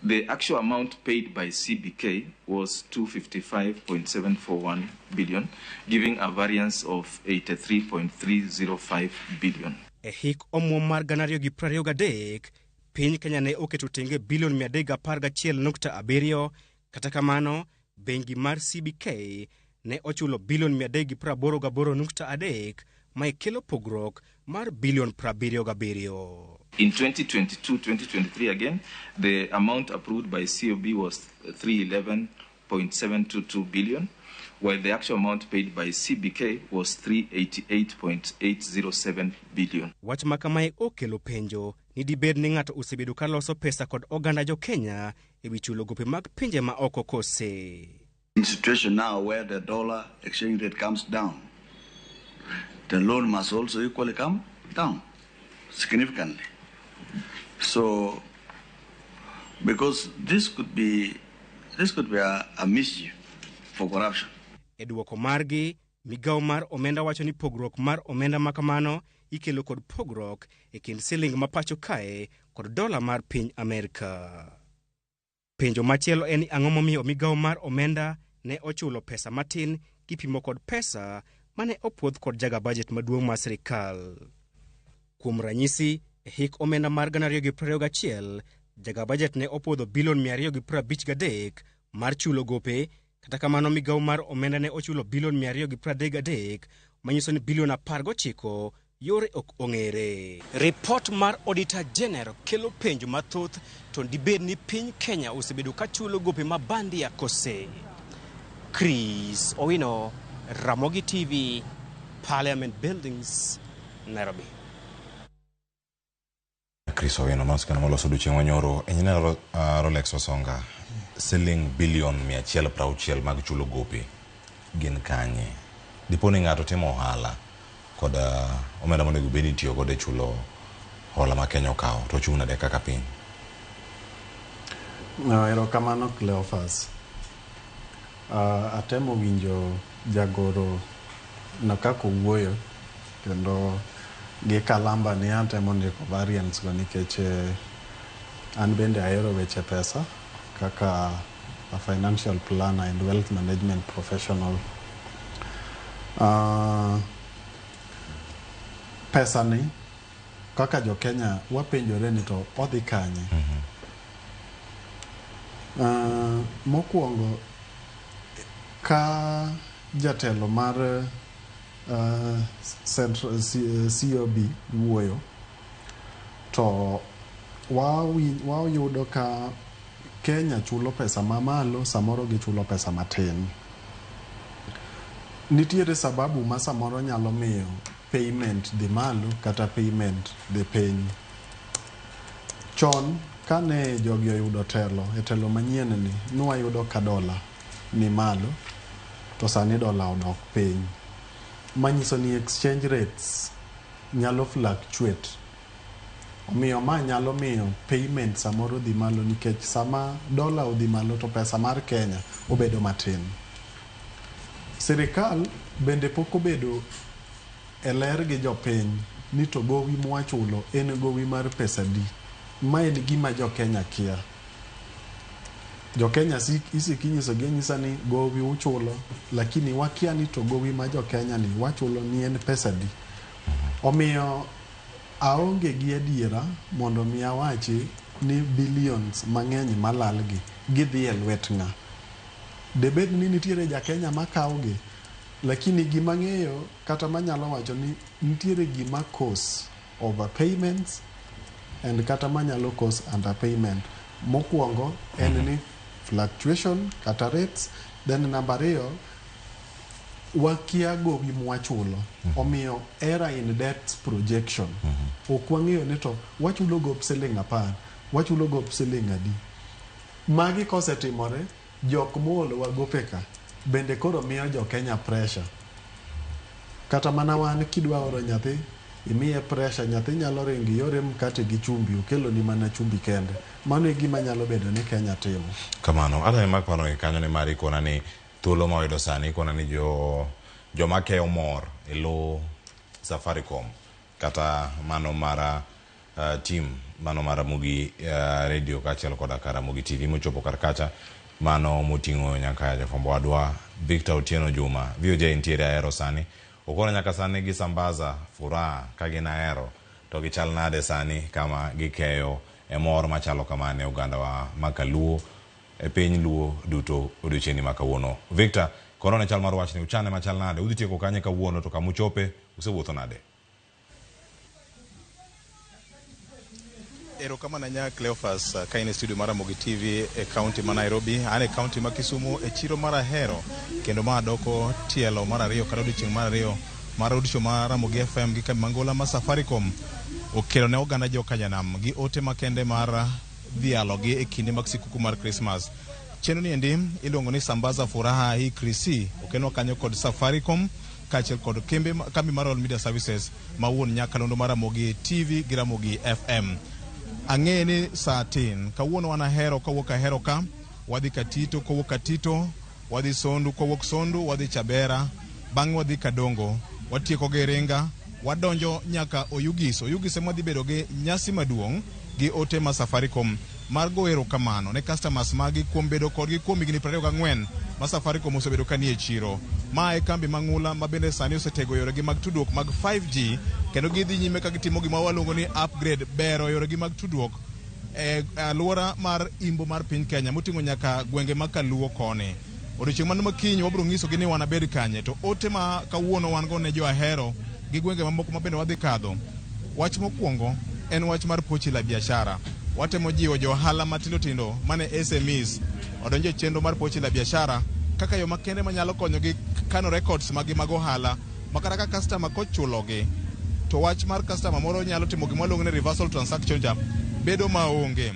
The actual amount paid by CBK was 255.741 billion, giving a variance of 83.305 billion. E hik omuom mar 2023, piny Kenya ne oketo tenge bilion 311.7. Kata kamano, bengi mar CBK ne ochulo bilion 388.3, ma kelo pogruok mar bilion 77. In 2022-2023 again, the amount approved by COB was 311.722 billion, while the actual amount paid by CBK was 388.807 billion. Wach makamae okelo penjo ni dibed ni ng'ato osebedo ka loso pesa kod oganda jo Kenya e wi chulo gope mag pinje ma oko kose. In situation now where the dollar exchange rate comes down, the loan must also equally come down significantly. So, because this could be a mischief for corruption. E duoko margi, migawo mar omenda wacho ni pogruok mar omenda makamano ikelo kod pogruok e kind siling ma pacho kae kod dola mar piny Amerika. Penjo machielo en ang'o momiyo migawo mar omenda ne ochulo pesa matin kipimo kod pesa mane opuodh kod jaga budget maduong' mar sirikal. Kuom ranyisi, e hik omenda mar 2021, jaga budget ne opuodho bilion 253 mar chulo gope. Kata kamano, migawo mar omenda ne ochulo bilion 233, manyiso ni bilion 19 yore ok ong'ere. Report mar Auditor General kelo penjo mathoth, to dibed ni piny Kenya osebedo ka chulo gope mabandia kose. Chris Owino, Ramogi TV, Parliament Buildings, Nairobi. Chris Owino, maskana moloso duchieng' wanyoro, engineer Rolex Osonga, siling bilion 160 mag chulo gope gin kanye. Dipo ni ng'ato timo ohala kod omenda monego bed ni tiyo godo e chulo hola ma Kenya okawo, to chung' nade kaka piny? Erokamano Cleophas. Atemo winjo jagoro na kako wuoyo, kendo gi kalamba ni atemo ndiko variance go nikech an bende ahero weche pesa kaka a financial planner and wealth management professional. Pesa ni kaka jo Kenya wapenjore ni to odhi kanye. Mokwongo ka jatelo mar Central COB wuoyo, to wayudo ka Kenya chulo pesa mamalo, samoro gi chulo pesa matin. Nitiere sababu ma samoro nyalo miyo payment dhi malo kata payment dhi piny. Chon kane jogi oyudo telo, e telo manyien ni nwayudo ka dola ni malo, to sani dola odok piny. Manyiso ni exchange rates nyalo fluctuate. Omiyo ma nyalo miyo payment samoro dhi malo, nikech sama dola odhi malo to pesa mar Kenya obedo matin. Sirikal bende pok obedo e ler gi jopiny ni to gowi mwachulo en gowi mar pesa di. Ma en gima jo Kenya kia. Jo Kenya isiki nyiso gi nyisa ni gowi uchulo, lakini wakia ni to gowi ma jo Kenya ni wachulo ni en pesa di. Omiyo aonge gi adiera mondo mi awachi ni billions mang'eny malal gi gidhi e lwet ng'a. Debed ni nitiere ja Kenya makawgi, lakini gima ng'eyo kata manyalo wacho ni nitiere gima cause overpayments and kata manyalo cause underpayment. Mokwongo en ni fluctuation kata rates, then number 2 wakia gowi mwachulo. Omiyo error in debt projection. Okwang'eyo ni to wachulo gop siling 10, wachulo gop siling adi. Magi kosetimore, jok molo wagopeka bende koro miyo jo Kenya pressure. Kata mana wan kidwa oro nyathi, imiye pressure, nyathi nyalo ringi yore mkate gi chumbi, okelo ni mana chumbi kende. Mano e gima nyalo bedo ni Kenya timo. Kamano, ata ema kwano e kanyo ni mari kona ni thuolo ma oyudo sani, kona ni joma keyo mor e lo Safaricom, kata mano mara team mano Ramogi Radio kachiel koda Ramogi TV mochopo karkacha mano moting'o nyaka jafwambo wadwa Victor Otieno Juma VOJ intiere aero sani okoro nyaka sani gisambaza furaha ka gin aero to gichal nade sani kama gikeyo mor machalo kamane uganda wa makaluo e piny luo duto odiochieng' ma kawuono. Victor, korona chal mar wachni uchane machal nade udhi tieko kanye kawuono to kamuchope usewuotho nade? Erokamano nya Cleophas kaine studio mar Ramogi TV e county ma Nairobi, ane county ma Kisumu e chiro mar Ahero kendo ma doko tielo mar ariyo kata odiochieng' mar ariyo mar odiochieng' mar Ramogi FM gi kambi mangola ma Safaricom okelo ne oganda jo Kanyanam gi ote makende mar dhialo gi e kinde mag sikuku mar Christmas. Chenro ni endi iluongo ni Sambaza Furaha hii Krisi okeno kanyo kod Safaricom kachiel kod kambi mar All Media Services ma wuon nyakalondo mar Ramogi TV gi Ramogi FM. Ang'e ni saa tin kawuono wan Ahero kawuok Ahero ka wadhi Katito kawuok Katito wadhi Sondu kawuok Sondu wadhi Chabera bang'e wadhi Kadongo watieko gi Iringa wadonjo nyaka Oyugis wadhi bedo gi nyasi maduong' gi ote ma Safaricom mar go erokamano ne customers magi kuom bedo kodgi kuom higni 24 ma Safaricom osebedo kanie chiro. Ma e kambi mang'ula ma bende sani osetego yoregi mag tudruok mag 5G kendo gidhi nyime ka gitimo gima waluongo ni upgrade bero yoregi mag tudruok e alwora mar imbo mar piny Kenya moting'o nyaka gwenge ma Kaluo koni. Odiochieng' mano makiny wabiro ng'isogi ni wanabed kanye to ote ma kawuono wan go ne jo Ahero gi gwenge mamoko ma bende wadhi kadho. Wach mokwongo en wach mar pochi la biashara. Watemo jiwo jo ohala matindo tindo mane SMEs odonjo e chenro mar pochi la biashara kaka yo makende manyalo konyogi kano records magi mag ohala makata ka customer kochulogi to wach mar customer moro nyalo timo gima waluongo ni reversal transaction ja bedo maonge.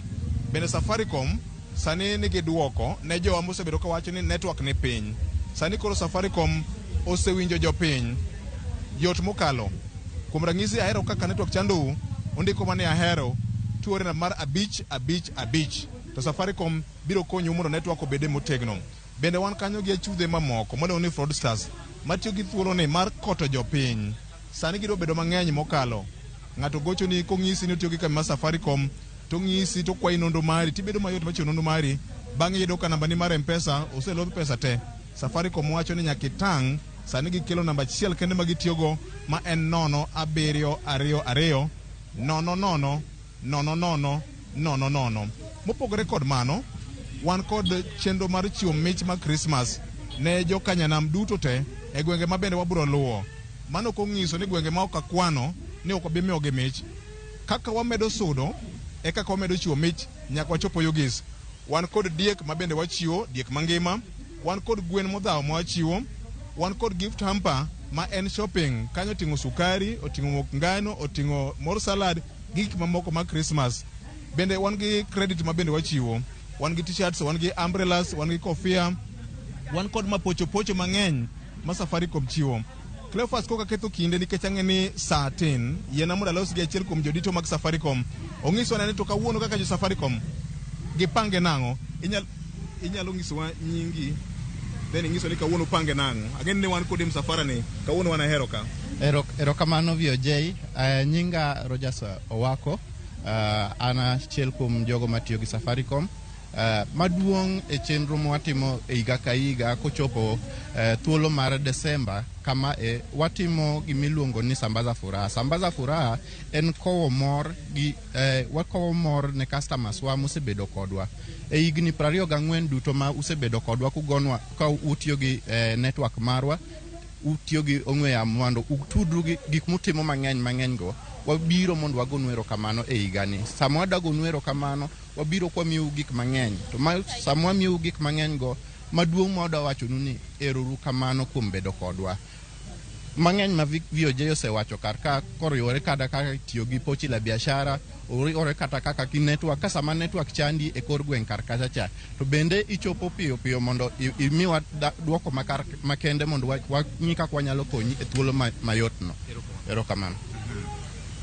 Bende Safaricom sani nigi duoko ne jowa mosebedo ka wacho ni network ni piny. Sani koro Safaricom osewinjo jopiny yot mokalo. Kuom ranyisi Ahero kaka network chando ondiko mane Ahero tuore na mar abich to Safaricom biro konyo mondo network obede motegno. Bende wan kanyo gi achudhe mamoko mondo ni fraudsters matiyo gi thuolo ni mar koto jopiny. Sani giro bedo mang'eny mokalo. Ng'ato gocho ni kong'isi ni otiyo gi kambi mar Safaricom to ng'isi to kwayi nondo mari tibedo mayot machiwo nondo mari bang'e yudo ka namba ni mar M-Pesa oselodh pesa te. Safaricom wacho ni nyaka itang' sani gikelo namba achiel kende ma gitiyogo ma en 0722 0000. Mopogore kod mano wan kod chenro mar chiwo mich mag Christmas ne jo Kanyanam duto te e gwenge ma bende wabiro luwo. Mano kong'iso ni gwenge ma ok akwano ni ok wabi miyogi mich. Kaka wamedo sudo e kaka wamedo chiwo mich nyaka wachopo Oyugis. Wan kod diek ma bende wachiwo, diek mangima. Wan kod gwen modhaw ma wachiwo. Wan kod gift hamper ma en shopping kanyo oting'o sukari, oting'o mok ngano, oting'o mor salad, gik mamoko mag Christmas. Bende wan gi credit ma bende wachiwo. Wan gi t-shirts, wan gi umbrellas, wan gi kofia. Wan kod mapocho mang'eny ma Safaricom chiwo. Cleophas koka ketho kinde nikech ang'e ni saa tin yena mondo alos gi achiel kuom jodito mag Safaricom. Ong'iso ni to kawuono kaka jo Safaricom gipange nang'o. Inyalo ng'isowa nyingi then ing'iso ni kawuono pange nang'o. Ageni ni wan kod msafara ni kawuono wan Ahero ka. Erokamano VOJ. Nyinga Rogers Owako. An achiel kuom jogo matiyo gi Safaricom. Maduong' e chenro mwatimo e higa ka higa kochopo thuolo mar Desemba kama watimo gimiluongo ni Sambaza Furaha. Sambaza Furaha en kowo mor gi wakowo mor ne customers wa mosebedo kodwa e higni 24 duto ma usebedo kodwa kugonwa ka utiyo gi network marwa, utiyo gi ong'we yamo mondo utudru gi gik mutimo mang'eny go. Wabiro mondo wagonu erokamano e higani. Sama wadagonu erokamano wabiro kwamiu gik mang'eny. To sama wamiu gik mang'eny go maduong' ma wadawachonu ni erokamano kuom bedo kodwa. Mang'eny ma VOJ osewacho kar ka koriwore kada kaka tiyo gi pochi la biashara, oriwore kata kaka ki network ka sama network chandi e kor gweng' kar kacha cha. To bende ichopo piyo mondo imiwa duoko makende mondo wang'i kaka wanyalo konyi e thuolo mayotno. Erokamano.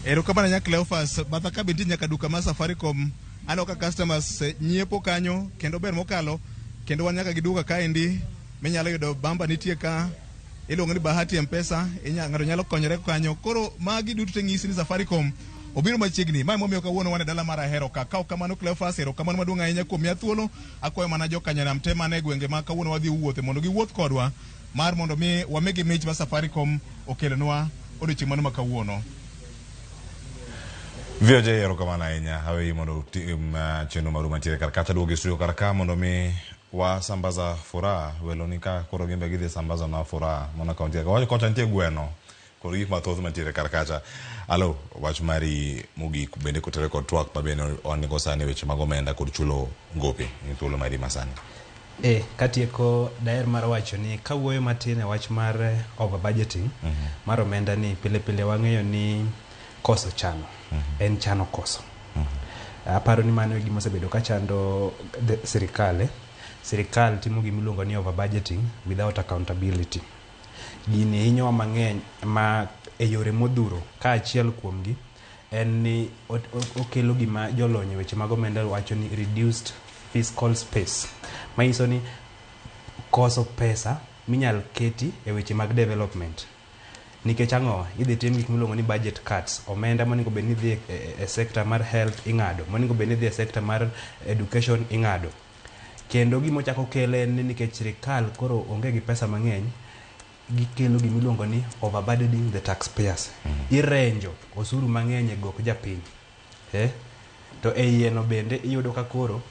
Erokamano nya Cleophas, batha ka binti nyaka duka ma Safaricom ano ka customers nyiepo kanyo kendo ber mokalo kendo wan nyaka gi duka kaendi minyalo yudo bamba nitie ka iluongo ni Bahati M-Pesa ng'ato nyalo konyore kanyo. Koro magi duto te ng'isi ni Safaricom obiro machiegni. Mae momiyo kawuono wan e dala mar Ahero ka. Kao kamano Cleophas, erokamano maduong' ahinya kuom miya thuolo. Akwayo mana jokanyanam te mane gwenge ma kawuono wadhi wuothe mondo giwuoth kodwa mar mondo mi wamegi mich ma Safaricom okelonwa odiochieng' mano ma kawuono. VOJ erokamano ahinya. Hawe mondo chenro maru mantiere kar kacha duogo e studio kar ka mondo mi wasambaza furaha welo ni ka koro gimbe gidhi sambaza na furaha mona kaunti ka wacho konta nitie gweno koro gik mathoth mantiere kar kacha. Alo wach mari mogik bende kotere kod twak ma bende onego sani weche mag omenda kod chulo ngope ni thuolo mari masani. Katieko daer mar wacho ni kawuoyo matin e wach mar over budgeting mar omenda ni pile pile wang'eyo ni koso chano en chano koso. Aparo ni mano gima osebedo ka chando sirikal timo gimiluongo ni over budgeting without accountability. Gini hinyowa mang'eny ma e yore modhuro ka achiel kuomgi en ni okelo gima jolony weche mag omenda wacho ni reduced fiscal space, manyiso ni koso pesa minyal keti e weche mag development. Nikech ang'o idhi tim gik miluongo ni budget cuts, omenda monego bed ni dhi e sector mar health ing'ado, monego bed ni dhi e sector mar education ing'ado. Kendo gima ochako kele en ni nikech sirikal koro onge gi pesa mang'eny, gikelo gimiluongo ni overburdening the taxpayers. Irenjo osuru mang'eny e gok japiny. To e yieno bende iyudo ka koro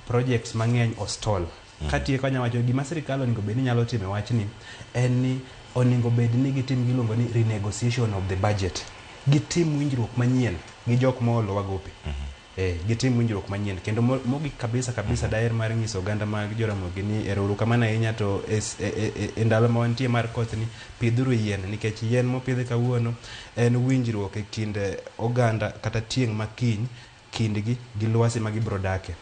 projects mang'eny ostall. Katieko kanya wacho gima sirikal onego bed ni nyalo timo e wachni en ni onego bed ni gitim giluongo ni renegotiation of the budget. Gitim winjruok manyien gi jok moolowa gope. Gitim winjruok manyien. Kendo mogik kabisa daer mar nyiso oganda mag Jaramogi ni erokamano ahinya to e ndalo ma wantie mar koth ni pidhuru yien, nikech yien mopidh kawuono en winjruok e kind oganda kata tieng' makiny kindgi gi lwasi ma gibro dake.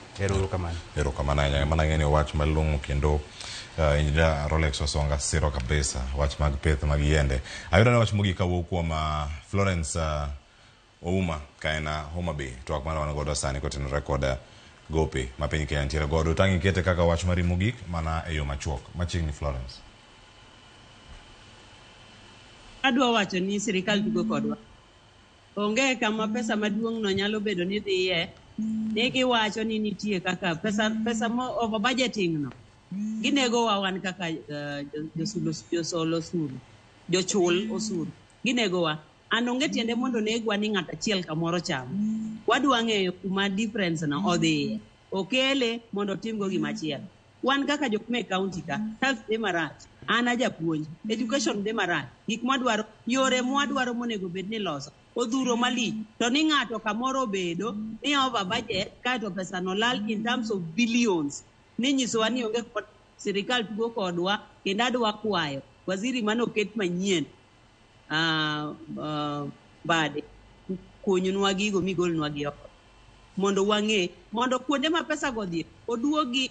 Erokamano ahinya. Mana ng'eni wach malong'o kendo injida Rolex Osonga siro kabisa wach mag pith mag yiende. Ayudo na wach mogik kawuok kuom Florence Ouma kaena Homa Bay twak mana wan godo sani kotenore kod gope ma piny Kenya ntiere godo. Tangi kete kaka wach mari mogik mana e yo machuok machiegni Florence. Adwa wacho ni sirikal tugo kodwa. Onge kama pesa maduong' no nyalo bedo ni dhiye. Neki wacho ni nitie kaka pesa mo over budgeting no. Ginego wan kaka josolo osuru, jochul osuru. Ginego wa. An onge tiende mondo negwa ni ng'at achiel kamoro chamo. Wadwa ng'eyo kuma difference no odhiye. Okele mondo timgo gima chielo. Wan kaka jok me county ka, health de marach. An ajapuonj, education de marach. Gik mwadwaro, yore mwadwaro monego bed ni loso. Odhuro malich. To ni ng'ato kamoro bedo, ni over budget, kato pesa no lal in terms of billions. Ni nyiso wani onge kod sirikal tugo kodwa, kendo adwa kwayo. Waziri manoket manyien. Bade kunyunwa gigo migolnwa gi oko mondo wang'e mondo kuonde ma pesa go dhi oduogi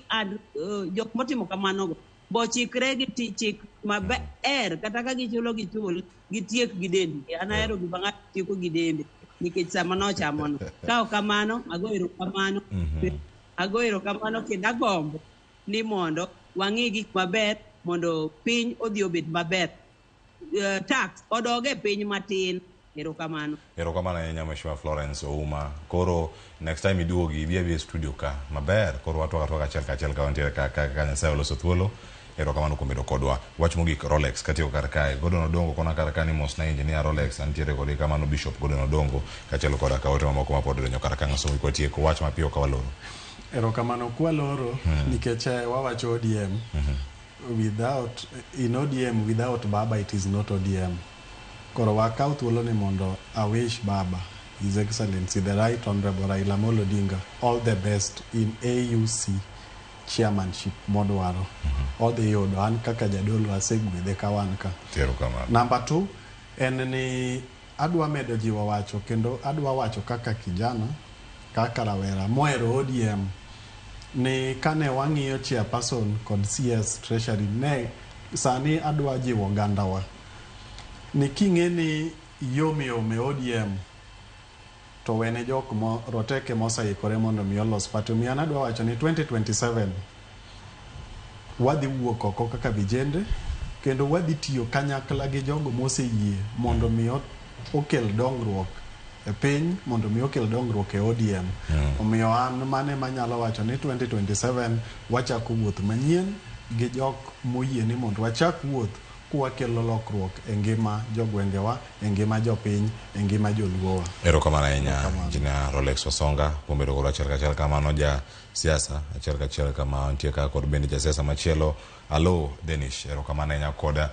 jok motimo kamano go bochikre gi chik maber kata ka gichulo gitiek gi dendi. An ahero gima ng'ato tieko gi dende nikech sama nochamono ka kamano agoero kamano kendo agombo ni mondo wang'e gik maber mondo piny odhi obed maber. Tax odoge piny matin. Erokamano ahinya Mheshimiwa Florence Ouma. Koro next time iduogi idhi studio ka maber koro watwaka achiel ka wantiere ka Nyasaye oloso thuolo. Erokamano kuom bedo kodwa. Wach mogik Rolex katieko kar kae Gordon Odongo kona kar kae ni mos na engineer Rolex antiere kod kamano Bishop Gordon Odongo kachiel koda ka ote mamoko mapod donjo kar ka ngaso ko tieko wach mapiyo ka waloro. Erokamano kwa loro nikech wawacho ODM. In ODM without Baba it is not ODM. Koro wakaw thuolo ni mondo awish Baba, His Excellency the Right Honorable Raila Amolo Odinga all the best in AUC chairmanship modwaro. Odhi yudo an kaka jadolo asegwedhe ka wan ka. Number 2 en ni adwa medo jiwo wacho kendo adwa wacho kaka kijana kaka rawera mohero ODM ni kane wang'iyo chairperson kod CS Treasury ne sani adwa jiwo gandawa ni king'e ni yomyom e ODM to wene jok roteke mosaikore mondo mi olos party. Mian adwa wacho ni 2027 wadhi wuok oko kaka vijende kendo wadhi tiyo kanyakla gi jogo moseyie mondo mi okel dongruok e piny mondo mi okel dongruok e ODM. Omiyo an mane manyalo wacho ni 2027 wachako wuoth manyien gi jok moyie ni mondo wachak wuoth kuwakelo lokruok e ngima jogwengewa, e ngima jopiny, e ngima joluowa. Erokamano ahinya Injinia Rolex Wasonga kuom bedo kodwa achiel kamano ja siasa achiel kama nitie ka kod bende ja siasa machielo Alo Denish. Erokamano ahinya koda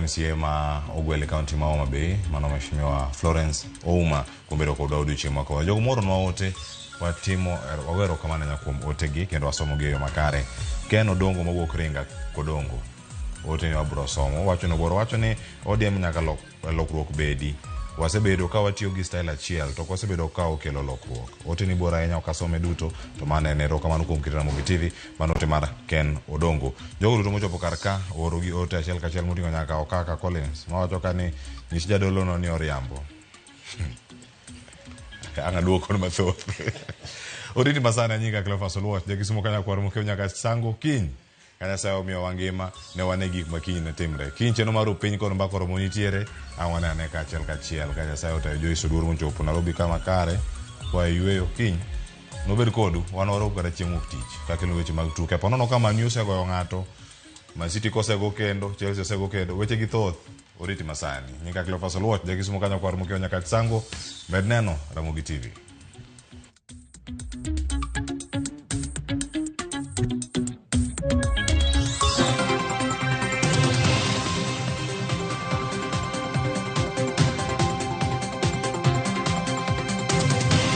MCA ma Ogweli County ma Homa Bay mano Mheshimiwa Florence Ouma kuom bedo kodwa odiochieng' mako. Jogo moro nwa ote watimo wawero kamano ahinya kuom otegi kendo wasomo gi e yo makare. Ken Odongo mawuok Ringa Kodongo ote ni wabro somo wacho ni ODM nyaka lokruok bedi. Wasebedo ka watiyo gi style achiel to wasebedo ka okelo lokruok. Ote ni bora ahinya okasome duto to mano en erokamano kuom kit Ramogi TV. Mano ote mar Ken Odongo. Jogo duto mochopo kar ka oro gi ote achiel kachiel moting'o nyaka Okaka Collins mawacho ka ni nyis jadolo no ni oriambo. Anga duoko ni mathoth. Oriti masana nyinga Cleophas Oluoch jakisumo kanya kwaro mokeo nyaka sango kiny. Kanya sayo miyo wangima ne wane gik ma kiny ne timre. Kiny cheno mar piny kod mbako romo nitiere awane ane ka achiel. Kanya sayo tayo Joyce Oduor mochopo Nairobi kama kare kwa yueyo kiny. Nobed kodu wan waro kada chieng' wuok tich. Kakelo weche mag tuke. Ponono kama news ogoyo ng'ato. Man City kosego kendo, Chelsea osego kendo. Weche gi thoth oriti masani. Nyinga Cleophas Oluoch jakisumo kanya kwaro mokeo nyaka sango med neno Ramogi TV.